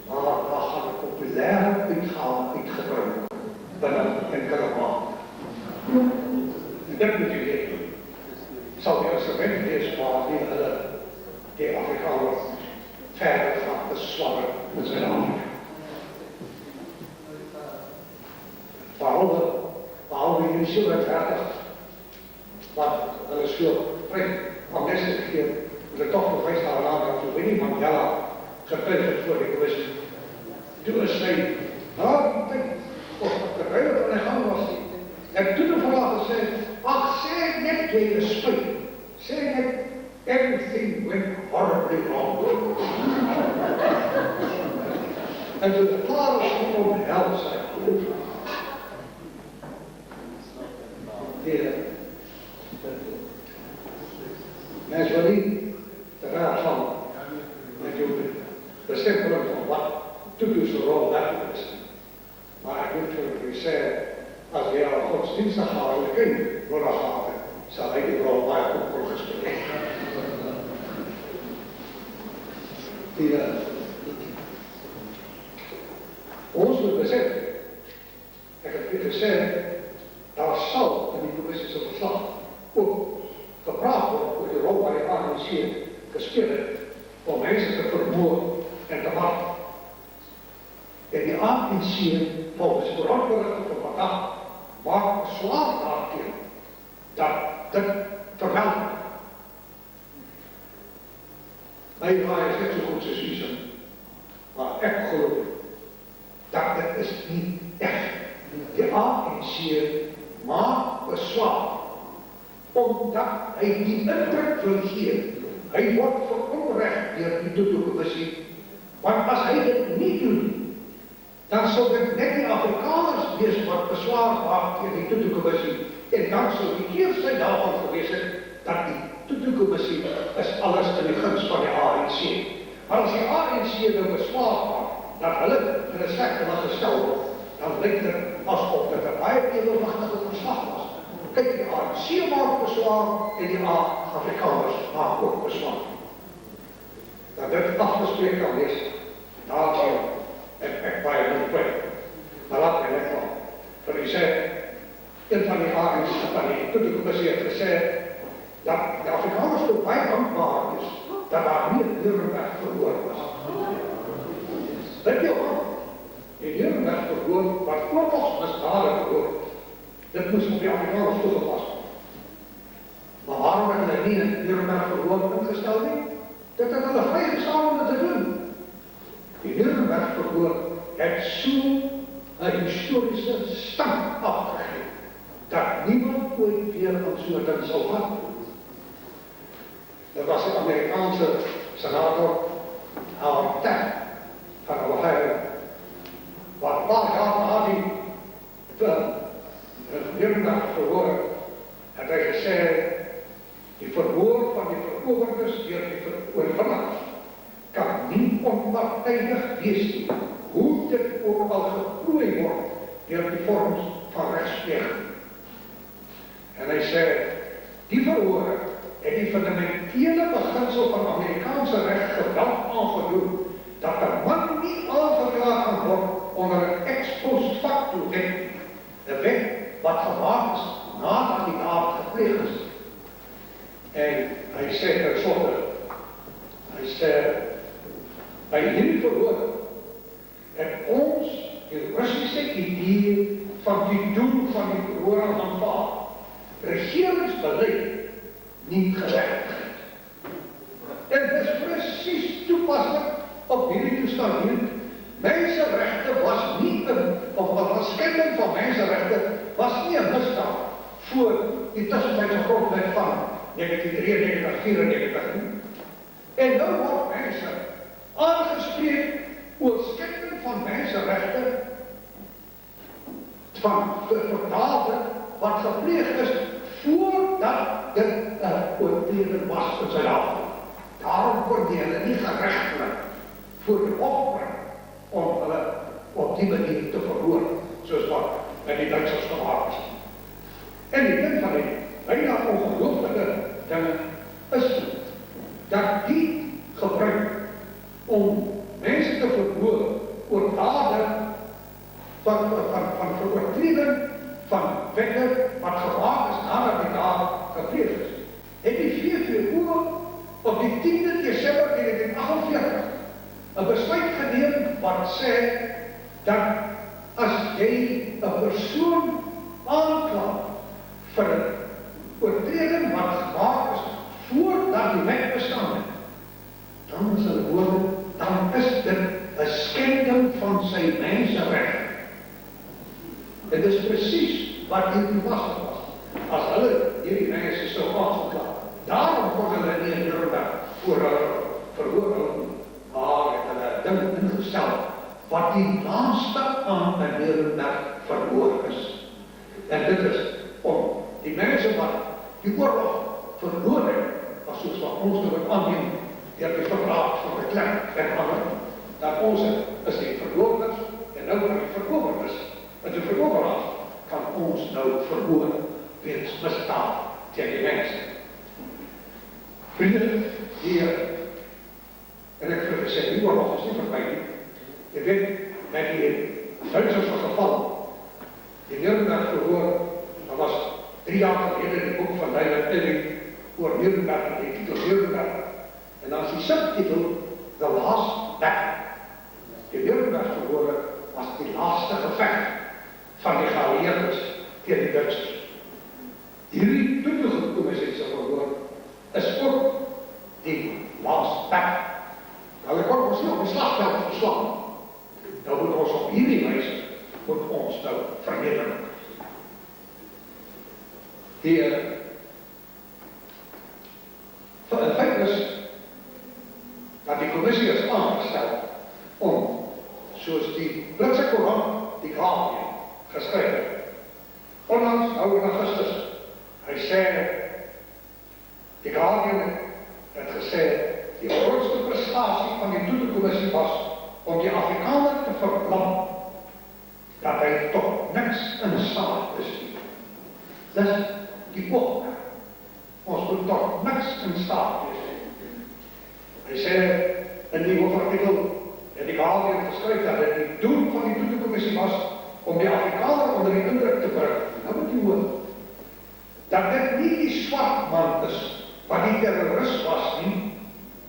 maar daar gaan 'n populêre uitgawe uitgebring binne enkele maande. Dit moet jy weet. Sal die instrument wees waar hulle die Afrikaners verder gaan beswammen met zijn Afrika. Behalve die 37, wat hulle so amnestie gegeven, moet ek toch nog wijs daaraan dat toe Winnie Mandela getuig het voor die kommissie. Toen is sy, die tyd, of de ruimte van die gang was, en toen de vraag gesê, ach, sê net jy is spijt, sê net, everything went horribly wrong. En toen de klaar was om hel zijn, mensen wil niet de raad van de stempelen van wat Tutu's rol daar is. Maar ik moet voor u zeggen, als we al godsdienstig houden, door dat gaan, zal hij die rol bij ook gespeeld. Ons moet beseffen, ik heb u gezegd, daar zal in die commissie verslag ook gepraat worden over de rol waar je ANC gespeeld heeft om mensen te vermoorden en te maken. En die ANC, volgens vooruitberichten van vandaag, maakt besluit daartegen dat dit verhelpt. Mijn vader is net zo goed als u, maar ik geloof dat dit is niet echt. De ANC maakt besluit omdat hij die indruk wil geven. Hij wordt veronrecht door die Tutu-commissie. Want als hij dit niet doet, dan zou het net die Afrikaners wees wat bezwaar maakt tegen die Tutu-commissie. En dan zou die eerste daarvan geweest zijn dat die Tutu-commissie is alles in de gunst van de ANC. Maar as die ANC nou beswaar maak, dat hulle in 'n slegte lig gestel word, dan lyk dit asof dit 'n baie edelwigtige verslag was. Kyk, die ANC maak beswaar en die Afrikaners maak ook beswaar. Dat dit afgespreek kan wees, daar sien ek baie beperk. Maar laat my net van, vir u sê, een van die ANC van die Commissie het gesê, dat die Afrikaners ook baie dankbaar is, dat daar nie 'n Nuremberg verhoor was. Dit jou aan, die Nuremberg verhoor, wat oorlogsmisdade verhoor, dit moes op die Afrikaners toegepas word. Maar waarom het hulle nie 'n Nuremberg verhoor ingestel nie? Dit het hulle vrygestaan om dit te doen. Die Nuremberg verhoor het so 'n historiese stand afgegee, dat niemand ooit weer aan so 'n ding sal vat. Dat was die Amerikaanse senator Howard Taft van Ohio, wat paar jaar na die Nuremberg verhoor, het hy gesê, die verhoor van die verowerdes deur die oorwinners kan nie onpartydig wees nie, hoe dit ook al geprooi word deur die vorms van regspleging. En hy sê, die verhoor het die fundamentele beginsel van Amerikaanse reg geweld aangedoen, dat 'n man nie aangeklaag kan word onder 'n ex post facto wet, 'n wet wat gemaak is nadat die daad gepleeg is. En hy sê tenslotte, hy sê, by hierdie verhoor het ons die Russiese idee van die doel van die verhoor aanvaar, regeringsbeleid nie geregtigheid. En dit is presies toepaslik op hierdie toestand hier. Mensenregte was nie of 'n skending van mensenregte was nie 'n misdaad voor die tussentydse grondwet van 1993-94 nie. En nou word mense aangespreek oor skending van mensenregte van dade wat gepleeg is voordat dit 'n oortreding was in Suid-Afrika. Daarom word hulle nie geregtelik voor die hof bring om hulle op die manier te verhoor, soos wat met die Duitsers gemaak is. En die ding van die byna ongelooflike ding is dat die gebruik om mense te verhoor oor dade van veroortreding van wette wat gemaak is nadat die daad gepleeg is. Het die VVO op die 10de Desember 1948 'n besluit geneem wat sê dat as jy 'n persoon aankla vir 'n oortreding wat gemaak is voordat die wet bestaan het, dan is hulle woorde, dan is dit 'n skending van sy mensenreg. Dit is presies wat hier toepaslik was. As hulle hierdie mense sou aangekla, daarom kon hulle nie in Nuremberg voor hulle verhoor hou, maar het hulle 'n ding ingestel wat die laaste aan 'n Nuremberg verhoor is. En dit is om die mense wat die oorlog verloor het, was soos wat ons dit aanneem deur die verraad van die Klerk en ander, dat ons is die verloorders en nou kan die verowerdes. Met die veroveraars kan ons nou verhoor weens misdaad teen die mense. Vrienden, hier, en ek wil gesê, die oorlog is nie verby nie. Jy weet, met die Duitsers geval, die Nuremberg verhoor, dat was 3 jaar gelede die boek van Leila Elling oor Nuremberg, die titel Nuremberg. En dan is die subtitel The Last Battle. Die Nuremberg verhoor was die laaste gevecht van die geallieerdes teen die Duitsers. Hierdie toekomstige Commissie se verhoor is ook die last battle. Hulle kon ons nie op die slagveld verslaan. Nou moet ons op hierdie wyse moet ons nou verneder. Die feit is dat die commissie is aangestel om, soos die Britse koerant, die Guardian, geskryf het. Onlangs, nou in Augustus, hy sê, die Guardian het gesê, die grootste sensasie van die Tutu-kommissie was om die Afrikaner te verlam, dat hy toch niks in staat is nie. Dis die oogmerk. Ons moet toch niks in staat wees. Hy sê in die hoofdartikel en die Guardian geskryf dat dit die doel van die Tutu-kommissie was om die Afrikaner onder die indruk te bring. Nou moet jy hoor, dat dit nie die swart man is wat die terrorist was nie,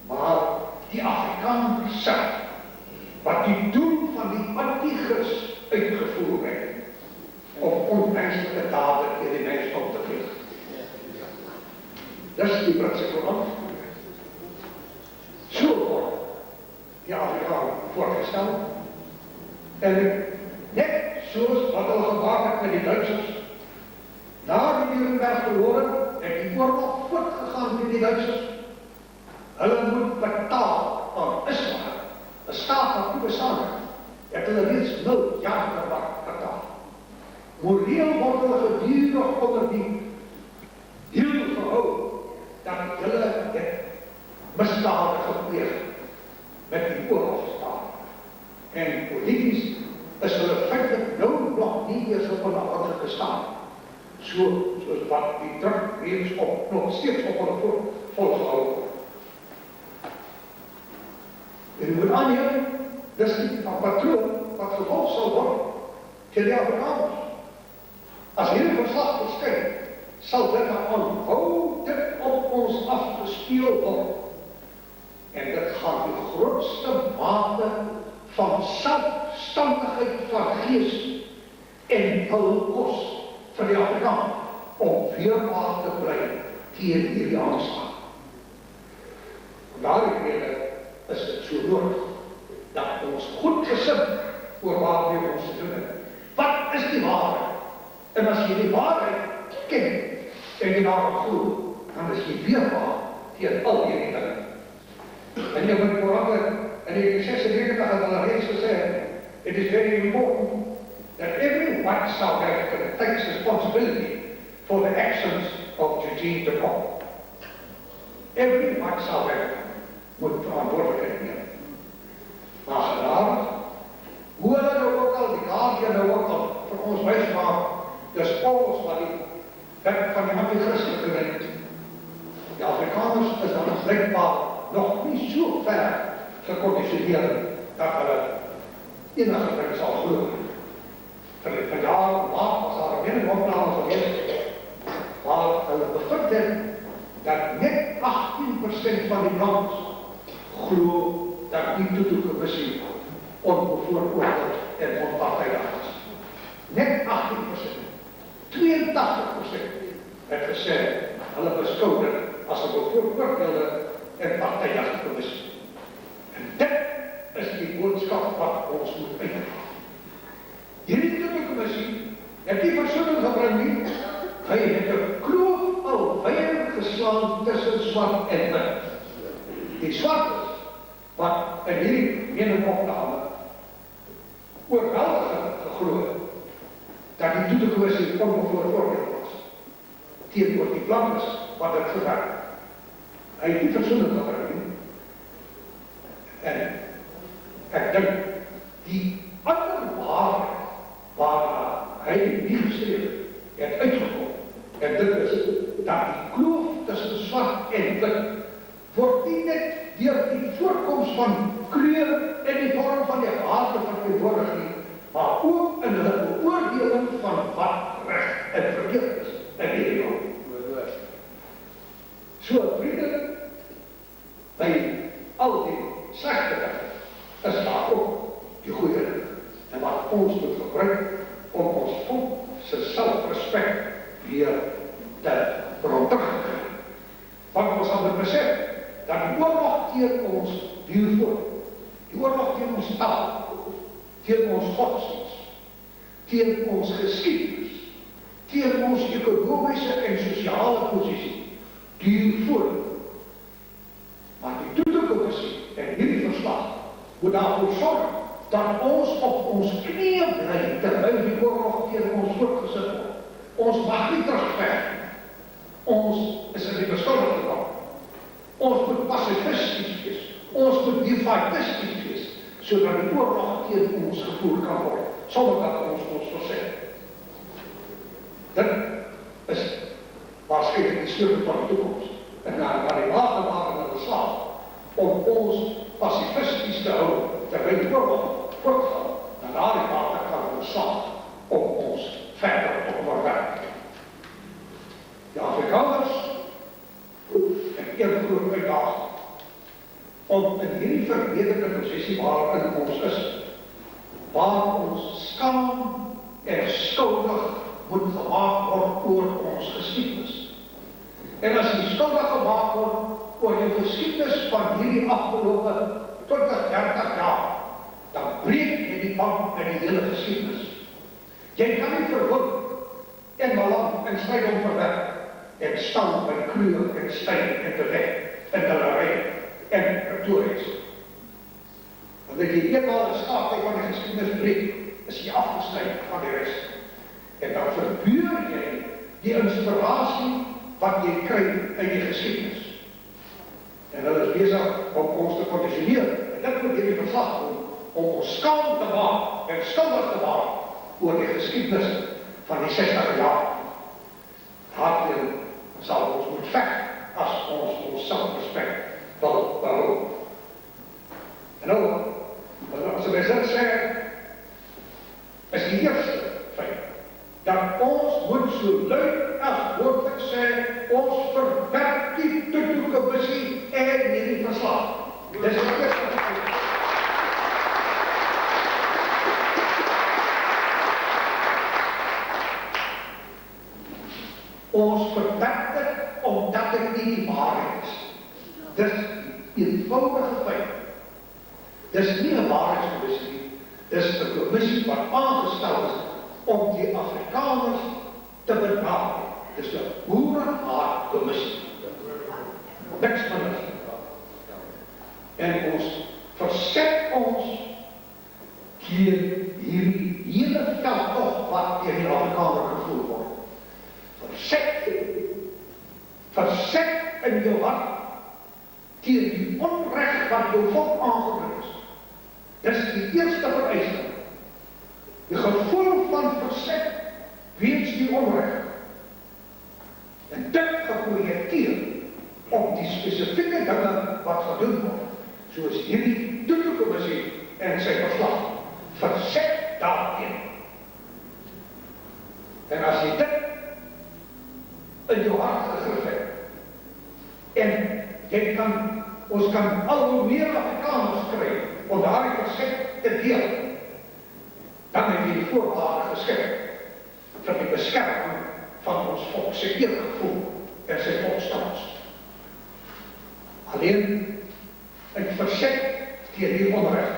maar die Afrikaner self, wat die doel van die antigris uitgevoer het om onmenslike dade teen die mensdom te pleeg. Dis die Britse koerant. So word die Afrikaner voorgestel en net soos wat hulle gemaak het met die Duitsers, na die Nuremberg verloor het die oorlog voortgegaan met die Duitsers. Hulle moet betaal aan Israel, 'n staat wat nie bestaan het hulle reeds 0 jaar lang betaal. Moreel word hulle gedurig onder die hiel gehou dat hulle het misdade gepleeg met die oorlogsstaat. En politisch is hulle feitlik nou nog nie eers op 'n onafhanklike staat. Soos wat die druk reeds nog steeds op hulle volgehou word. En jy moet aanneem, dis die patroon wat gevolg sal word teen die Afrikaners. As hierdie verslag verskyn, sal dit aanhoudend op ons afgespeel word. En dit gaan die grootste mate van selfstandigheid van gees en wil kos vir die Afrikaner om weerbaar te bly teen hierdie aanslag. Daarom is dit so nodig dat ons goed gesin oor waarmee ons te doen het. Wat is die waarheid? En as jy die waarheid ken en jy daarop glo, dan is jy weerbaar teen al hierdie dinge. En jy moet vooral in die 96 het hulle reeds gesê, it is very important that every white South African takes responsibility for the actions of Eugene de Kock. Every white South African moet verantwoordelijkheid nemen. Maar gedaan, hoe hulle nou ook al, die Guardian nou ook al, vir ons wijs maak, dis ons wat die wet van die antichristen gewend. Die Afrikaners is dan blijkbaar nog nie so ver geconditioneerd dat hulle enige ding sal glo. Vir jaar laat was daar 'n meningsopname geweest waar hulle bevind het dat net 18% van die land glo dat die Tutu-kommissie onbevooroordeeld en onpartydig is. Net 18%. 82% het gesê hulle beskou dit as 'n bevooroordeelde en partydige kommissie. En dit is die boodskap wat ons moet uitdra. Hierdie Tutu-kommissie het die versoening gebring nie, hy het 'n kloof alweer geslaan tussen swart en wit. Die swartes wat in hierdie meningopname oorweldigend geglo dat die Tutu-kommissie onbevooroordeeld was teenoor die blankes wat dit gewerk. Hy het die versoening gebring nie. En ek dink die ander waarheid waar hy nie geskreef het uitgekom, en dit is dat die kloof tussen swart en wit word nie net deur die voorkoms van kleur en die vorm van die harte verteenwoordig nie, maar ook in hulle beoordeling van wat reg en verkeerd is in hierdie land. So vriende, by al die slegte dinge is daar ook die goeie dinge. En wat ons moet gebruik om ons volk se selfrespek weer te verontrustig. Want ons moet besef dat die oorlog teen ons duur voort. Die oorlog teen ons taal, teen ons godsdienst, teen ons geskiedenis, teen ons ekonomiese en sosiale posisie, duur voort. Maar die Tutu-kommissie en hierdie verslag moet daarvoor sorg dat ons op ons knieë bly terwyl die oorlog teen ons voortgesit word. Ons mag nie terugveg. Ons is in die beskuldigde kant. Ons moet pacifisties wees. Ons moet defaitisties wees, sodat die oorlog teen ons gevoer kan word, sonder dat ons verset. Dit is waarskynlik die sleutel van die toekoms, en na die waterwarende beslag, om ons pacifisties te hou, terwyl die oorlog voortgaan, en na die waterkant beslag, om ons verder te onderwerp. Die Afrikaners het een groot uitdaging om in hierdie verbeterde posisie waarin ons is, waar ons skaam en skuldig moet gemaak word oor ons geskiedenis. En as jy skuldig gemaak word oor jou geskiedenis van hierdie afgelope 20, 30 jaar, dan breek jy die band met die hele geskiedenis. Jy kan nie verhoog en belang en strydom verwerk en staan by kleur en styl en te weg en te larij en retories. Want as jy eenmaal 'n skakel van die geskiedenis breek, is jy afgesny van die rest. En dan verbeur jy die inspirasie wat jy kry in die geskiedenis. En hulle is besig om ons te conditioneer. En dit moet hierdie verslag doen, om ons skaam te maak en skuldig te maak oor die geskiedenis van die 60 jaar. Daarteen sal ons moet veg as ons selfrespek wil behou. En nou, as ek dit sê, is die eerste feit, dat ons moet so luid as woordlik sê, ons verwerp die Tutu-Kommissie en hierdie verslag. Dis die eerste feit. Ons verwerp dit omdat dit nie die waarheid is. Dis die eenvoudige feit. Dis nie 'n waarheidskommissie nie. Dis 'n kommissie wat aangestel is om die Afrikaners te benadeel. Dis 'n boerehaatkommissie. Niks anders. En ons verset ons teen hierdie hele veldtog wat deur die Afrikaner gevoer word. Verzet in jou hart teen die onreg wat jou volk aangebring is. Dis die eerste vereiste. Die gevoel van verzet weens die onreg. En dit geprojekteer op die spesifieke dinge wat gedoen word, soos hierdie Tutu-Kommissie en sy verslag. Verzet daarteen. En as jy dit in jou hart gegrif het, en jy ons kan al hoe meer Afrikaners kry, om daardie verzet te deel, dan het jy die voorwaarde geskep vir die beskerming van ons volk se eergevoel en sy volkstands. Alleen in verzet teen die onreg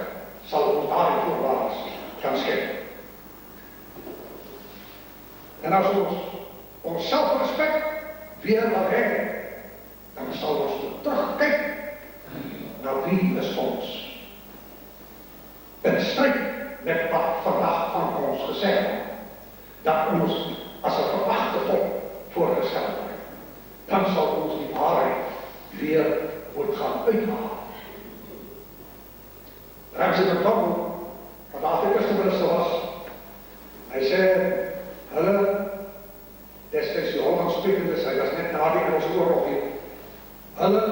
sal ons daardie voorwaardes kan skep. En as ons selfrespek weer wil hê, dan sal ons terugkyk na wie is ons. In stryd met wat vandag van ons gesê word, dat ons as 'n verwagte volk voorgestel word, dan sal ons die waarheid weer moet gaan uithaal. Ramsey MacDonald, wat Afrikaanse minister was, hy sê, hulle destijds die Hollandsprekendes, hy was net na die Engelse oorlog hier. Hulle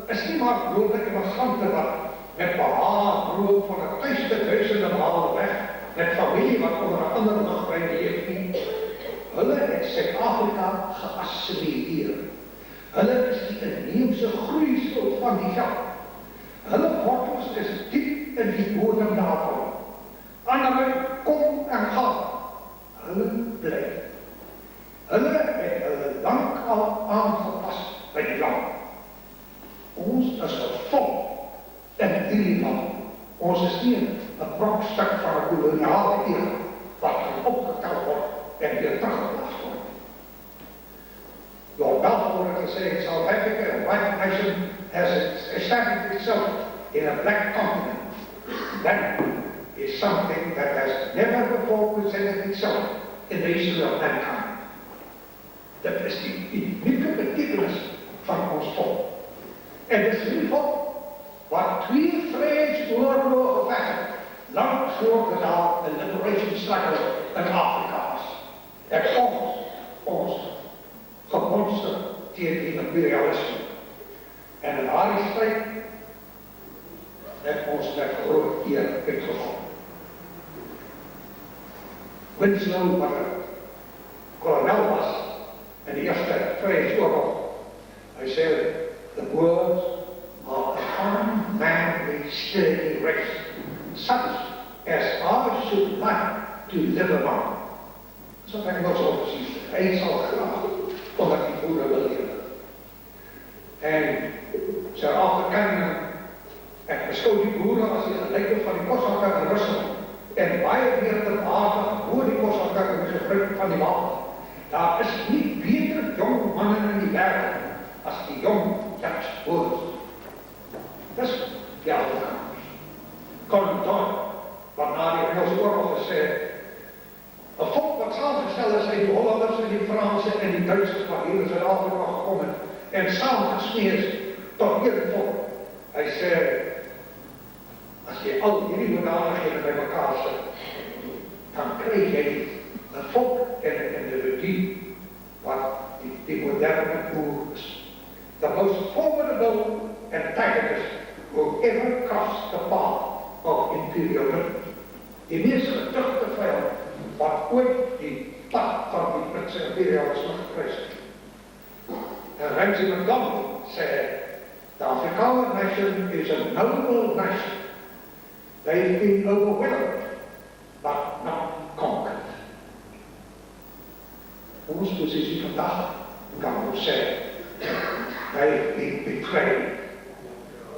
is nie maar blote immigranten wat met behaal droom van 'n tuiste duisende male weg, met familie wat onder 'n ander nagryn leef nie. Hulle het Suid-Afrika geassimileer. Hulle is die inheemse groeisel van die veld. Hulle wortels is diep in die bodem daarvan. Ander kom en gaan. Hulle bly. Hulle het hulle lang al aangepas by die land. Ons is gevolg in hierdie land. Ons is nie 'n brokstuk van 'n koloniale era wat opgetel word en weer teruggeplaas word. Lord Balfour het gesê, South Africa, a white nation, has established itself in a black continent. That is something that has never before presented itself in the history of mankind. Dat is die unieke betekenis van ons volk. En dit is die volk wat twee vrees wat 'n liberation struggle in Afrika is. Het ons gemonster teen die imperialisme. En in daardie stryd het ons met groot eer uitgegaan. Winslow, wat 'n kolonel was in die eerste Vryheidsoorlog, hy sê, the Boers are a unmanly, sturdy race, such as I should like to live among. Dis wat hy wel so precies sê. Hy sal graag omdat die boere wil lewe. En Suid-Afrikanen het beskou die boere as die gelyke van die koshakker in Rusland en baie meer te waardig oor die koshakker in die gebruik van die wapen. Daar is nie beter jong mannen in die wêreld as die jong jagsboers. Dis die Afrikaners. Colin Todd, wat na die Engelse oorlog gesê het, 'n volk wat saamgestel is uit die Hollanders en die Franse en die Duitsers wat hier in Suid-Afrika gekom het en saamgesmee is tot een volk. Hy sê, as jy al hierdie modalighede by mekaar sit, dan kry jy 'n volk en 'n individu wat die moderne boer is. The most formidable antagonist will ever cross the path of imperialism. Die mees gedrukte vyand wat ooit die pad van die Britse imperialisme gekruis het. En Ramsay MacDonald sê, the Afrikaner nation is a noble nation. They've been overwhelmed, but not conquered. Ons posisie vandag kan ons sê, they've been betrayed,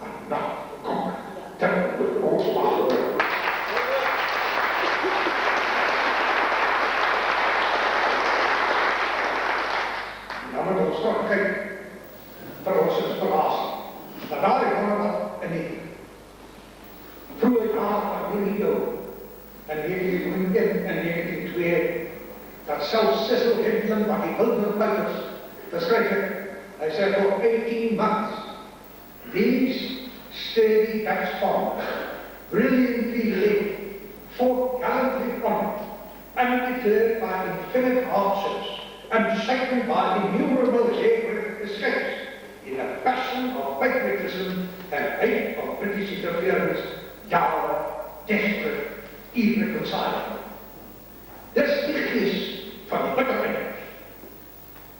but not conquered. Dit moet ons maak. Dan moet ons nog kyk vir ons inspirasie. Maar daar is wat in die vroege jare van hierdie eeu, in 1901 en 1902, dat selfs Cecil Hamilton, wat die Wilderbuiters geskryf het, hy sê, for 18 months, these sturdy Dutch farmers, brilliantly led, fought gallantly on, undeterred by infinite hardships, and shaken by innumerable hairy escapes, in a passion of patriotism and hate of British interference, jare, desperate, irreconcilable. Dis die gees van die bitterheid.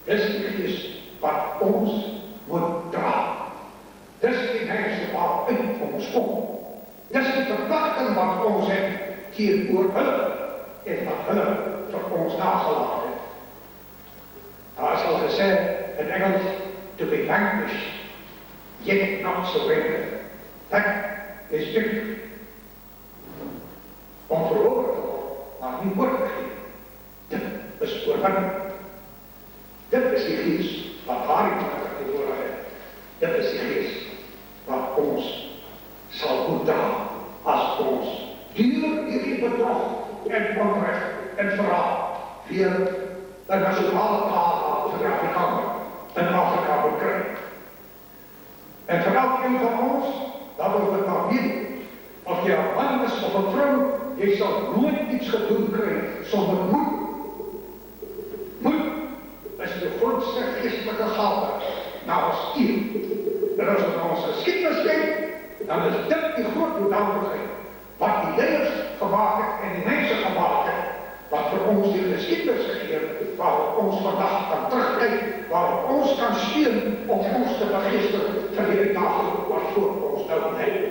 Dis die gees wat ons moet dra. Dis die mense waaruit ons kom. Dis die verpligting wat ons het teenoor hulle en wat hulle vir ons nagelaat het. Daar is al gesê in Engels, to be vanquished, yet not surrender. That is victory. Om verloren te worden, maar nie oorgegee. Dit is oorwinning. Dit is die gees wat Harry tegenwoordig het. Dit is die gees wat ons sal moet dra as ons deur hierdie bedrog en onrecht en verraad weer 'n nasionale taal vir die Afrikaner in Afrika wil kry. En vir elkeen van ons, dat wil dit maar weet, of jy 'n man is of 'n vrou, jy sal nooit iets gedoen kry sonder moed. Moed is die grootste geestelike gawe na ons eer. En as ons ons geskiedenis kyk, dan is dit die groot bedandigheid wat die leiers gemaak het en die mense gemaak het, wat vir ons die geskiedenis gegee het, waarop ons vandag kan terugkyk, waarop ons kan steun om ons te vergeester vir die uitdaging wat voor ons nou lê.